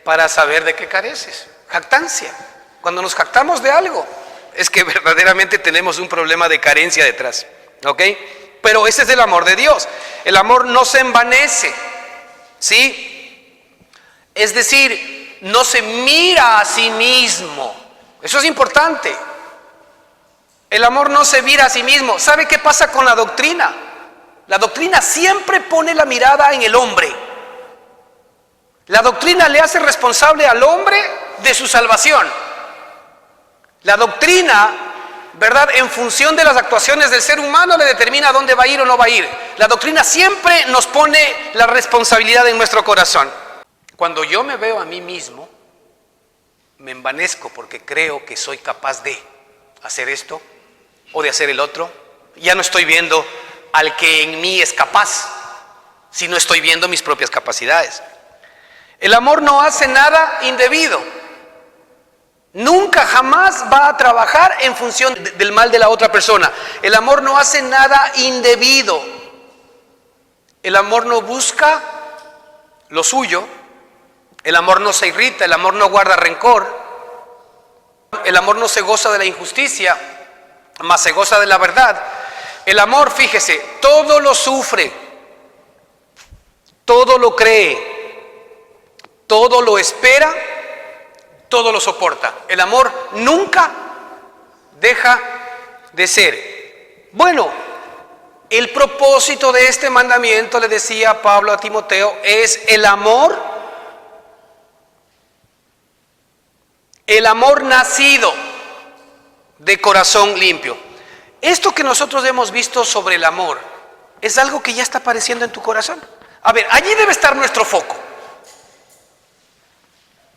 para saber de qué careces. Jactancia. Cuando nos jactamos de algo, es que verdaderamente tenemos un problema de carencia detrás. ¿Ok? Pero ese es el amor de Dios. El amor no se envanece. ¿Sí? Es decir, no se mira a sí mismo. Eso es importante. El amor no se mira a sí mismo. ¿Sabe qué pasa con la doctrina? La doctrina siempre pone la mirada en el hombre. La doctrina le hace responsable al hombre de su salvación. La doctrina, ¿verdad?, en función de las actuaciones del ser humano le determina dónde va a ir o no va a ir. La doctrina siempre nos pone la responsabilidad en nuestro corazón. Cuando yo me veo a mí mismo, me envanezco porque creo que soy capaz de hacer esto o de hacer el otro. Ya no estoy viendo al que en mí es capaz, sino estoy viendo mis propias capacidades. El amor no hace nada indebido. Nunca jamás va a trabajar en función del mal de la otra persona. El amor no hace nada indebido. El amor no busca lo suyo. El amor no se irrita, el amor no guarda rencor. El amor no se goza de la injusticia, mas se goza de la verdad. El amor, fíjese, todo lo sufre, todo lo cree, todo lo espera, todo lo soporta. El amor nunca deja de ser. Bueno, el propósito de este mandamiento, le decía Pablo a Timoteo, es el amor nacido de corazón limpio. Esto que nosotros hemos visto sobre el amor es algo que ya está apareciendo en tu corazón. A ver, allí debe estar nuestro foco.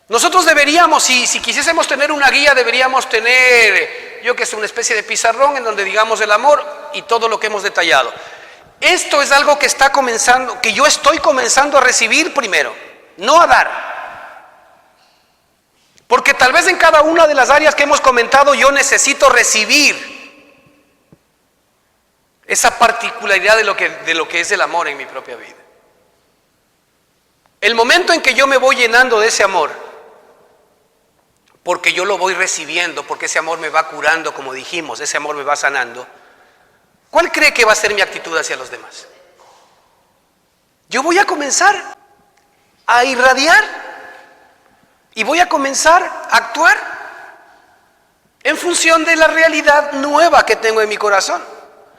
Nosotros deberíamos, si quisiésemos tener una guía, deberíamos tener, yo que sé, una especie de pizarrón en donde digamos el amor y todo lo que hemos detallado. Esto es algo que está comenzando, que yo estoy comenzando a recibir primero, no a dar. Porque tal vez en cada una de las áreas que hemos comentado yo necesito recibir esa particularidad de lo que es el amor en mi propia vida. El momento en que yo me voy llenando de ese amor, porque yo lo voy recibiendo, porque ese amor me va curando, como dijimos, ese amor me va sanando, ¿cuál cree que va a ser mi actitud hacia los demás? Yo voy a comenzar a irradiar y voy a comenzar a actuar en función de la realidad nueva que tengo en mi corazón.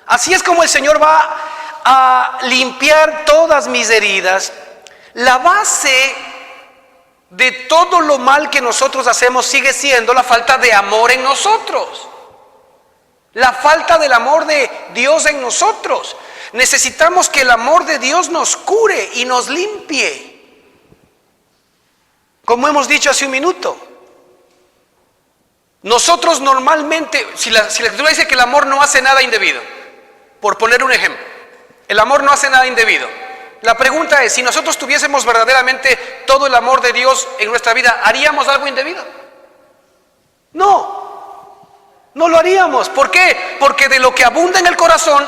Así es como el Señor va a limpiar todas mis heridas. La base de todo lo mal que nosotros hacemos sigue siendo la falta de amor en nosotros. La falta del amor de Dios en nosotros. Necesitamos que el amor de Dios nos cure y nos limpie. Como hemos dicho hace un minuto, nosotros normalmente, si la Escritura dice que el amor no hace nada indebido, por poner un ejemplo, el amor no hace nada indebido. La pregunta es, si nosotros tuviésemos verdaderamente todo el amor de Dios en nuestra vida, ¿haríamos algo indebido? No lo haríamos. ¿Por qué? Porque de lo que abunda en el corazón,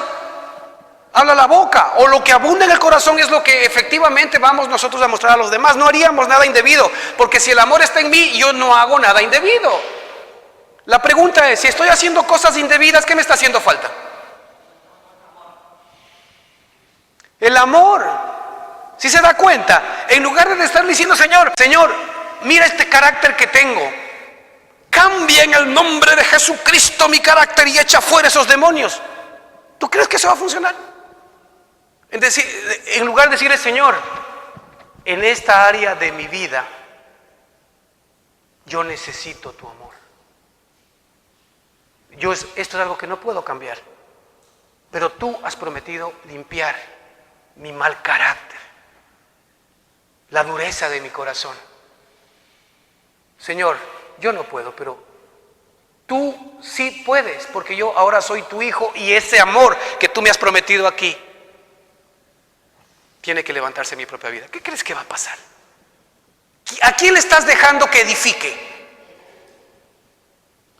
habla la boca, o lo que abunda en el corazón es lo que efectivamente vamos nosotros a mostrar a los demás. No haríamos nada indebido, porque si el amor está en mí, yo no hago nada indebido. La pregunta es, si estoy haciendo cosas indebidas, ¿qué me está haciendo falta? El amor. Si se da cuenta, en lugar de estar diciendo, Señor, mira este carácter que tengo, cambia en el nombre de Jesucristo mi carácter y echa fuera esos demonios. ¿Tú crees que eso va a funcionar? En lugar de decirle, Señor, en esta área de mi vida, yo necesito tu amor. Esto es algo que no puedo cambiar, pero tú has prometido limpiar mi mal carácter, la dureza de mi corazón. Señor, yo no puedo, pero tú sí puedes, porque yo ahora soy tu hijo y ese amor que tú me has prometido aquí tiene que levantarse en mi propia vida. ¿Qué crees que va a pasar? ¿A quién le estás dejando que edifique?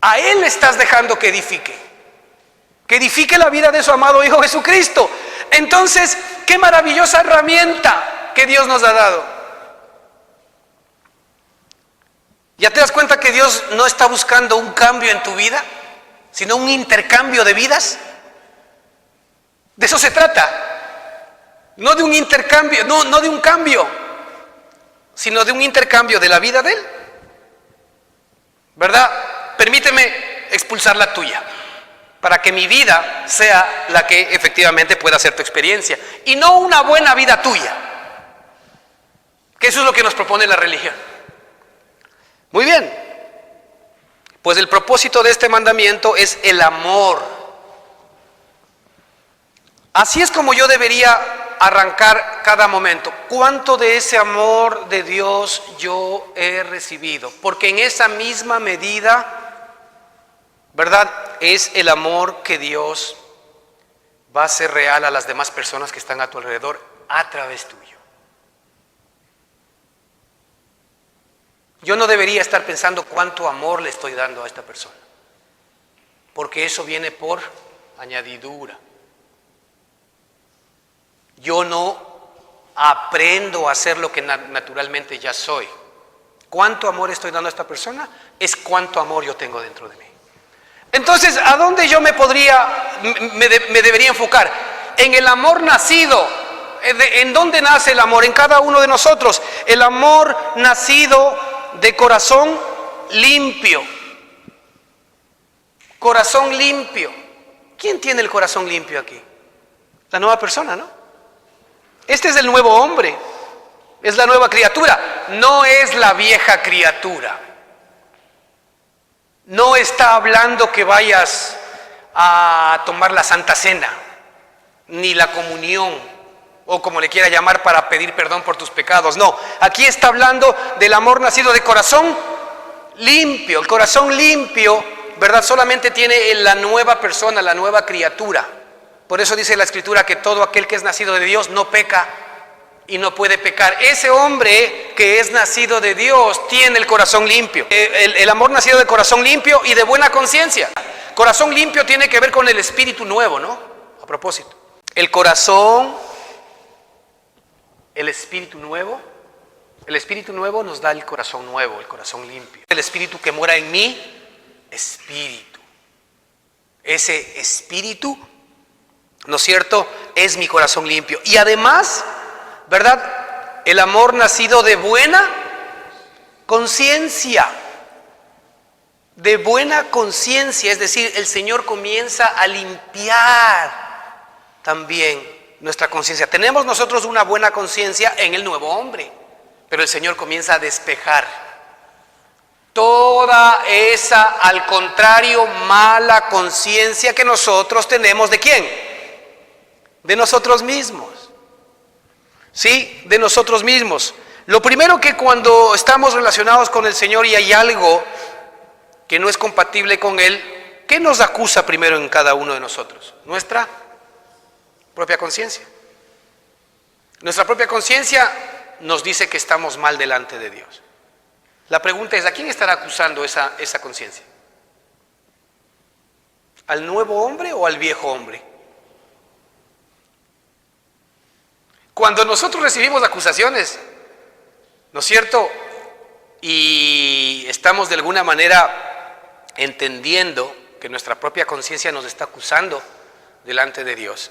A Él le estás dejando que edifique la vida de su amado Hijo Jesucristo. Entonces, qué maravillosa herramienta que Dios nos ha dado. ¿Ya te das cuenta que Dios no está buscando un cambio en tu vida, sino un intercambio de vidas? De eso se trata. No de un intercambio, no de un cambio, sino de un intercambio de la vida de Él. ¿Verdad? Permíteme expulsar la tuya, para que mi vida sea la que efectivamente pueda ser tu experiencia y no una buena vida tuya, que eso es lo que nos propone la religión. Muy bien, pues el propósito de este mandamiento es el amor. Así es como yo debería arrancar cada momento. ¿Cuánto de ese amor de Dios yo he recibido? Porque en esa misma medida, ¿verdad?, es el amor que Dios va a hacer real a las demás personas que están a tu alrededor a través tuyo. Yo no debería estar pensando cuánto amor le estoy dando a esta persona, porque eso viene por añadidura. Yo no aprendo a hacer lo que naturalmente ya soy. ¿Cuánto amor estoy dando a esta persona? Es cuánto amor yo tengo dentro de mí. Entonces, ¿a dónde yo me debería enfocar? En el amor nacido. ¿En dónde nace el amor? En cada uno de nosotros. El amor nacido de corazón limpio. Corazón limpio. ¿Quién tiene el corazón limpio aquí? La nueva persona, ¿no? Este es el nuevo hombre, es la nueva criatura, no es la vieja criatura. No está hablando que vayas a tomar la Santa Cena, ni la comunión, o como le quiera llamar, para pedir perdón por tus pecados. No, aquí está hablando del amor nacido de corazón limpio. El corazón limpio, ¿verdad?, solamente tiene la nueva persona, la nueva criatura. Por eso dice la Escritura que todo aquel que es nacido de Dios no peca y no puede pecar. Ese hombre que es nacido de Dios tiene el corazón limpio. El amor nacido de corazón limpio y de buena conciencia. Corazón limpio tiene que ver con el espíritu nuevo, ¿no? A propósito. El corazón, el espíritu nuevo nos da el corazón nuevo, el corazón limpio. El espíritu que mora en mí, espíritu. Ese espíritu, ¿no es cierto?, es mi corazón limpio. Y además, ¿verdad?, el amor nacido de buena conciencia. De buena conciencia, es decir, el Señor comienza a limpiar también nuestra conciencia. Tenemos nosotros una buena conciencia en el nuevo hombre, pero el Señor comienza a despejar toda esa, al contrario, mala conciencia que nosotros tenemos. ¿De quién? De nosotros mismos. ¿Sí? De nosotros mismos. Lo primero que cuando estamos relacionados con el Señor y hay algo que no es compatible con Él, ¿qué nos acusa primero en cada uno de nosotros? Nuestra propia conciencia. Nuestra propia conciencia nos dice que estamos mal delante de Dios. La pregunta es, ¿a quién estará acusando esa conciencia? ¿Al nuevo hombre o al viejo hombre? Cuando nosotros recibimos acusaciones, ¿no es cierto?, y estamos de alguna manera entendiendo que nuestra propia conciencia nos está acusando delante de Dios,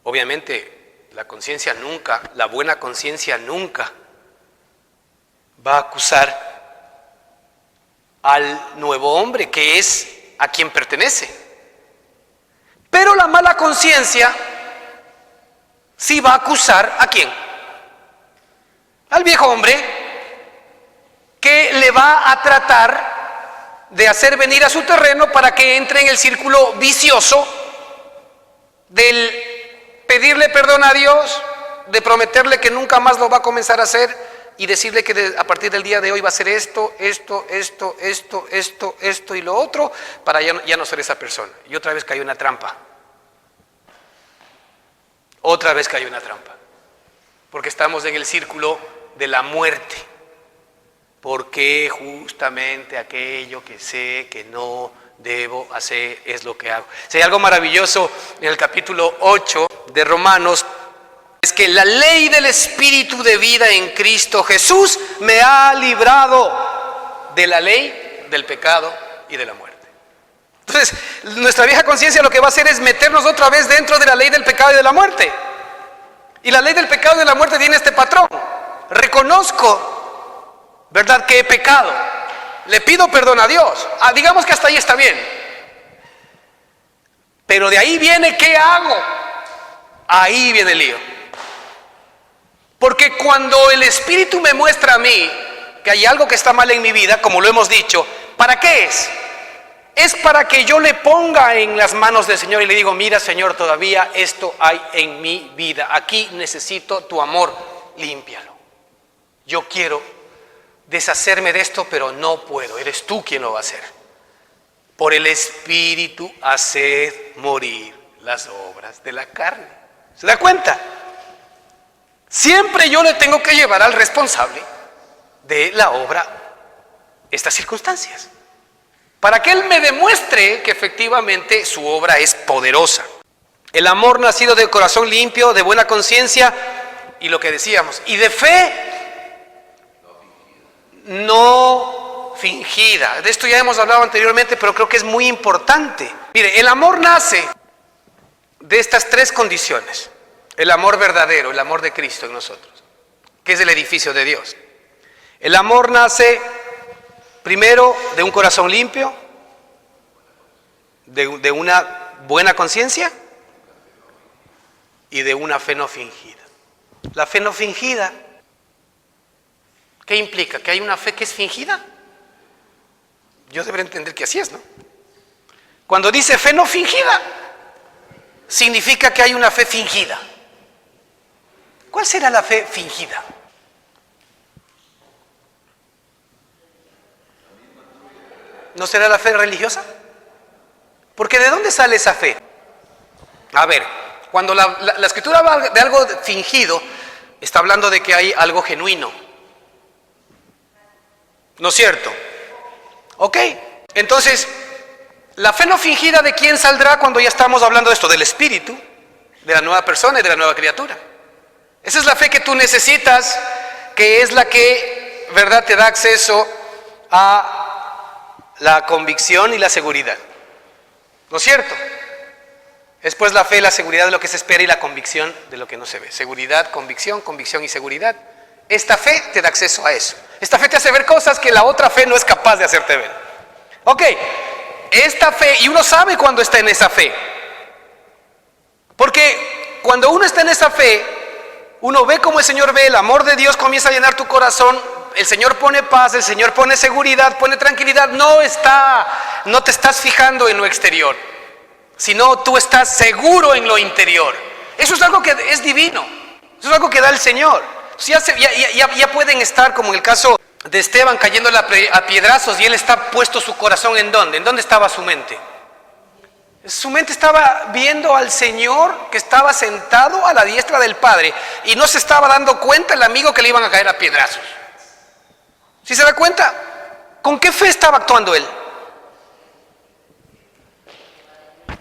obviamente la conciencia nunca, la buena conciencia nunca va a acusar al nuevo hombre, que es a quien pertenece. Pero la mala conciencia sí va a acusar ¿a quién? Al viejo hombre, que le va a tratar de hacer venir a su terreno para que entre en el círculo vicioso del pedirle perdón a Dios, de prometerle que nunca más lo va a comenzar a hacer y decirle que a partir del día de hoy va a hacer esto y lo otro para ya no ser esa persona. Y otra vez cayó una trampa. Otra vez cayó una trampa. Porque estamos en el círculo de la muerte. Porque justamente aquello que sé que no debo hacer es lo que hago. Si hay algo maravilloso en el capítulo 8 de Romanos, es que la ley del Espíritu de vida en Cristo Jesús me ha librado de la ley, del pecado y de la muerte. Entonces, nuestra vieja conciencia lo que va a hacer es meternos otra vez dentro de la ley del pecado y de la muerte. Y la ley del pecado y de la muerte tiene este patrón. Reconozco, ¿verdad?, que he pecado. Le pido perdón a Dios. Digamos que hasta ahí está bien. Pero de ahí viene, ¿qué hago? Ahí viene el lío. Porque cuando el Espíritu me muestra a mí que hay algo que está mal en mi vida, como lo hemos dicho, ¿para qué es? Es para que yo le ponga en las manos del Señor y le digo, mira, Señor, todavía esto hay en mi vida. Aquí necesito tu amor, límpialo. Yo quiero deshacerme de esto, pero no puedo. Eres tú quien lo va a hacer. Por el Espíritu haced morir las obras de la carne. ¿Se da cuenta? Siempre yo le tengo que llevar al responsable de la obra estas circunstancias, para que Él me demuestre que efectivamente su obra es poderosa. El amor nacido de corazón limpio, de buena conciencia, y lo que decíamos, y de fe no fingida. De esto ya hemos hablado anteriormente, pero creo que es muy importante. Mire, el amor nace de estas tres condiciones. El amor verdadero, el amor de Cristo en nosotros, que es el edificio de Dios. El amor nace primero de un corazón limpio, de una buena conciencia y de una fe no fingida. La fe no fingida, ¿qué implica? ¿Que hay una fe que es fingida? Yo debería entender que así es, ¿no? Cuando dice fe no fingida, significa que hay una fe fingida. ¿Cuál será la fe fingida? ¿No será la fe religiosa? Porque ¿de dónde sale esa fe? A ver, cuando la Escritura habla de algo fingido, está hablando de que hay algo genuino. ¿No es cierto? Ok, entonces, la fe no fingida, ¿de quién saldrá cuando ya estamos hablando de esto? Del Espíritu, de la nueva persona y de la nueva criatura. Esa es la fe que tú necesitas, que es la que, ¿verdad?, te da acceso a la convicción y la seguridad. ¿No es cierto? Después la fe, la seguridad de lo que se espera y la convicción de lo que no se ve. Seguridad, convicción, convicción y seguridad. Esta fe te da acceso a eso. Esta fe te hace ver cosas que la otra fe no es capaz de hacerte ver. Ok, esta fe, y uno sabe cuando está en esa fe. Porque cuando uno está en esa fe, uno ve como el Señor ve, el amor de Dios comienza a llenar tu corazón, el Señor pone paz, el Señor pone seguridad, pone tranquilidad. No te estás fijando en lo exterior, sino tú estás seguro en lo interior. Eso es algo que es divino, eso es algo que da el Señor. Ya pueden estar, como en el caso de Esteban, cayendo a piedrazos, y él está puesto su corazón ¿en dónde? ¿En dónde estaba su mente? Su mente estaba viendo al Señor que estaba sentado a la diestra del Padre, y no se estaba dando cuenta el amigo que le iban a caer a piedrazos. ¿Sí se da cuenta? ¿Con qué fe estaba actuando él?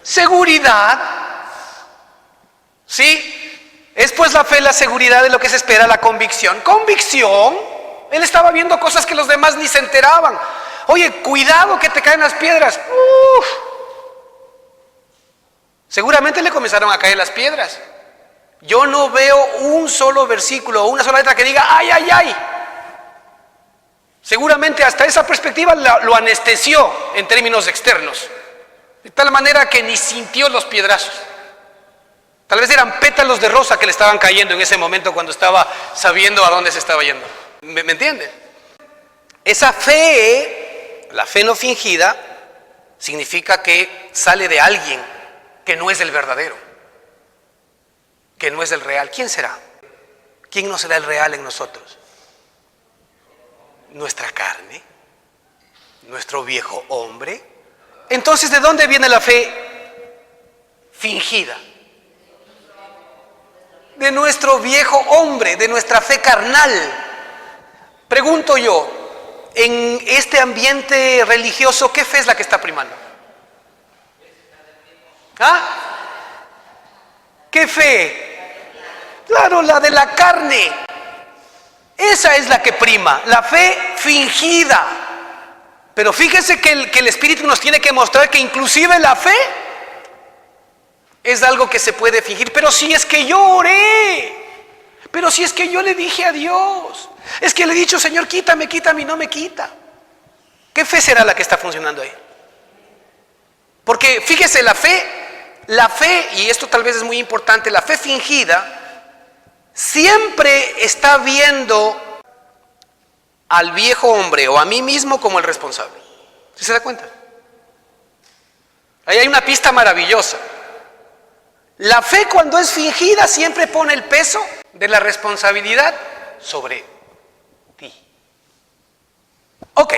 Seguridad. ¿Sí? Es pues la fe, la seguridad de lo que se espera, la convicción. Convicción. Él estaba viendo cosas que los demás ni se enteraban. Oye, cuidado que te caen las piedras. Seguramente le comenzaron a caer las piedras. Yo no veo un solo versículo o una sola letra que diga ¡ay, ay, ay! Seguramente hasta esa perspectiva lo anestesió en términos externos, de tal manera que ni sintió los piedrazos. Tal vez eran pétalos de rosa que le estaban cayendo en ese momento cuando estaba sabiendo a dónde se estaba yendo. ¿Me entienden? Esa fe, la fe no fingida, significa que sale de alguien que no es el verdadero, que no es el real. ¿Quién será? ¿Quién no será el real en nosotros? Nuestra carne, nuestro viejo hombre. Entonces, ¿de dónde viene la fe fingida? De nuestro viejo hombre, de nuestra fe carnal. Pregunto yo, en este ambiente religioso, ¿qué fe es la que está primando? ¿Ah? ¿Qué fe? Claro, la de la carne. Esa es la que prima, la fe fingida. Pero fíjese que el Espíritu nos tiene que mostrar que inclusive la fe es algo que se puede fingir. Pero si es que yo oré, pero si es que yo le dije a Dios, es que le he dicho, Señor, quítame, quítame, y no me quita. ¿Qué fe será la que está funcionando ahí? Porque fíjese, la fe la fe, y esto tal vez es muy importante, la fe fingida siempre está viendo al viejo hombre o a mí mismo como el responsable. ¿Sí se da cuenta? Ahí hay una pista maravillosa. La fe, cuando es fingida, siempre pone el peso de la responsabilidad sobre ti. Ok,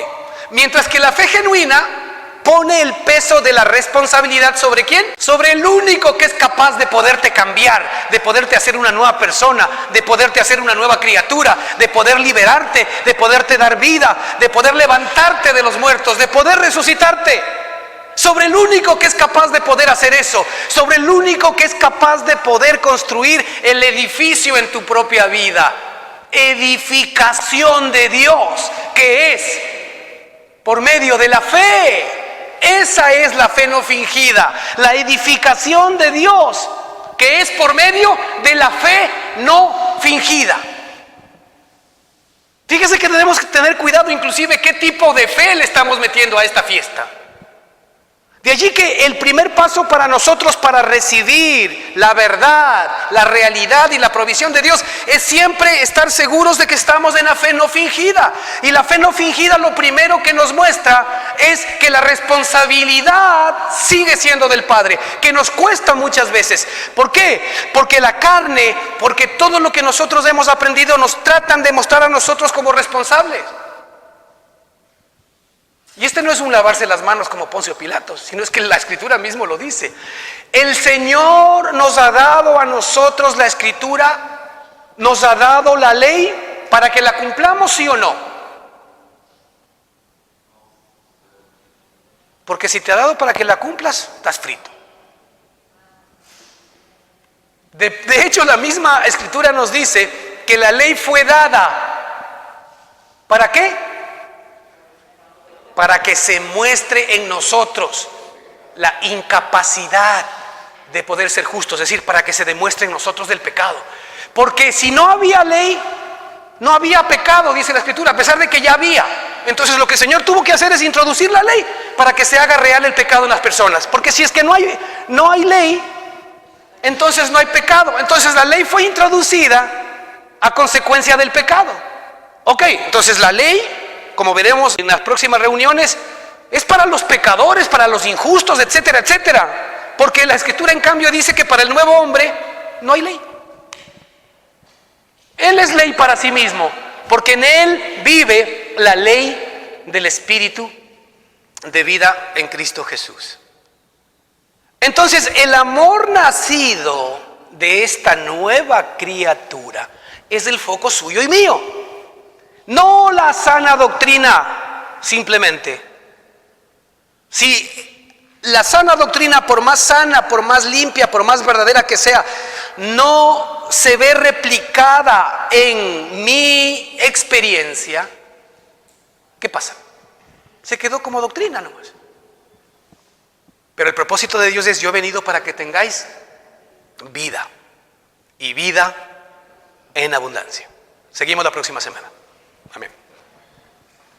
mientras que la fe genuina pone el peso de la responsabilidad ¿sobre quién? Sobre el único que es capaz de poderte cambiar, de poderte hacer una nueva persona, de poderte hacer una nueva criatura, de poder liberarte, de poderte dar vida, de poder levantarte de los muertos, de poder resucitarte. Sobre el único que es capaz de poder hacer eso, sobre el único que es capaz de poder construir el edificio en tu propia vida. Edificación de Dios, que es por medio de la fe. Esa es la fe no fingida, la edificación de Dios, que es por medio de la fe no fingida. Fíjese que tenemos que tener cuidado inclusive qué tipo de fe le estamos metiendo a esta fiesta. De allí que el primer paso para nosotros para recibir la verdad, la realidad y la provisión de Dios es siempre estar seguros de que estamos en la fe no fingida. Y la fe no fingida lo primero que nos muestra es que la responsabilidad sigue siendo del Padre, que nos cuesta muchas veces. ¿Por qué? Porque la carne, porque todo lo que nosotros hemos aprendido nos tratan de mostrar a nosotros como responsables. Y este no es un lavarse las manos como Poncio Pilatos, sino es que la Escritura mismo lo dice. El Señor nos ha dado a nosotros la Escritura, nos ha dado la ley para que la cumplamos, ¿sí o no? Porque si te ha dado para que la cumplas, estás frito. De hecho, la misma Escritura nos dice que la ley fue dada. ¿Para qué? Para que se muestre en nosotros la incapacidad de poder ser justos, es decir, para que se demuestre en nosotros del pecado. Porque si no había ley, no había pecado, dice la Escritura, a pesar de que ya había. Entonces lo que el Señor tuvo que hacer es introducir la ley para que se haga real el pecado en las personas. Porque si es que no hay ley, entonces no hay pecado. Entonces la ley fue introducida a consecuencia del pecado. Ok, entonces la ley, como veremos en las próximas reuniones, es para los pecadores, para los injustos, etcétera, etcétera. Porque la Escritura en cambio dice que para el nuevo hombre no hay ley. Él es ley para sí mismo, porque en él vive la ley del Espíritu de vida en Cristo Jesús. Entonces el amor nacido de esta nueva criatura es el foco suyo y mío. No la sana doctrina, simplemente. Si la sana doctrina, por más sana, por más limpia, por más verdadera que sea, no se ve replicada en mi experiencia, ¿qué pasa? Se quedó como doctrina nomás. Pero el propósito de Dios es: yo he venido para que tengáis vida, y vida en abundancia. Seguimos la próxima semana. Amén.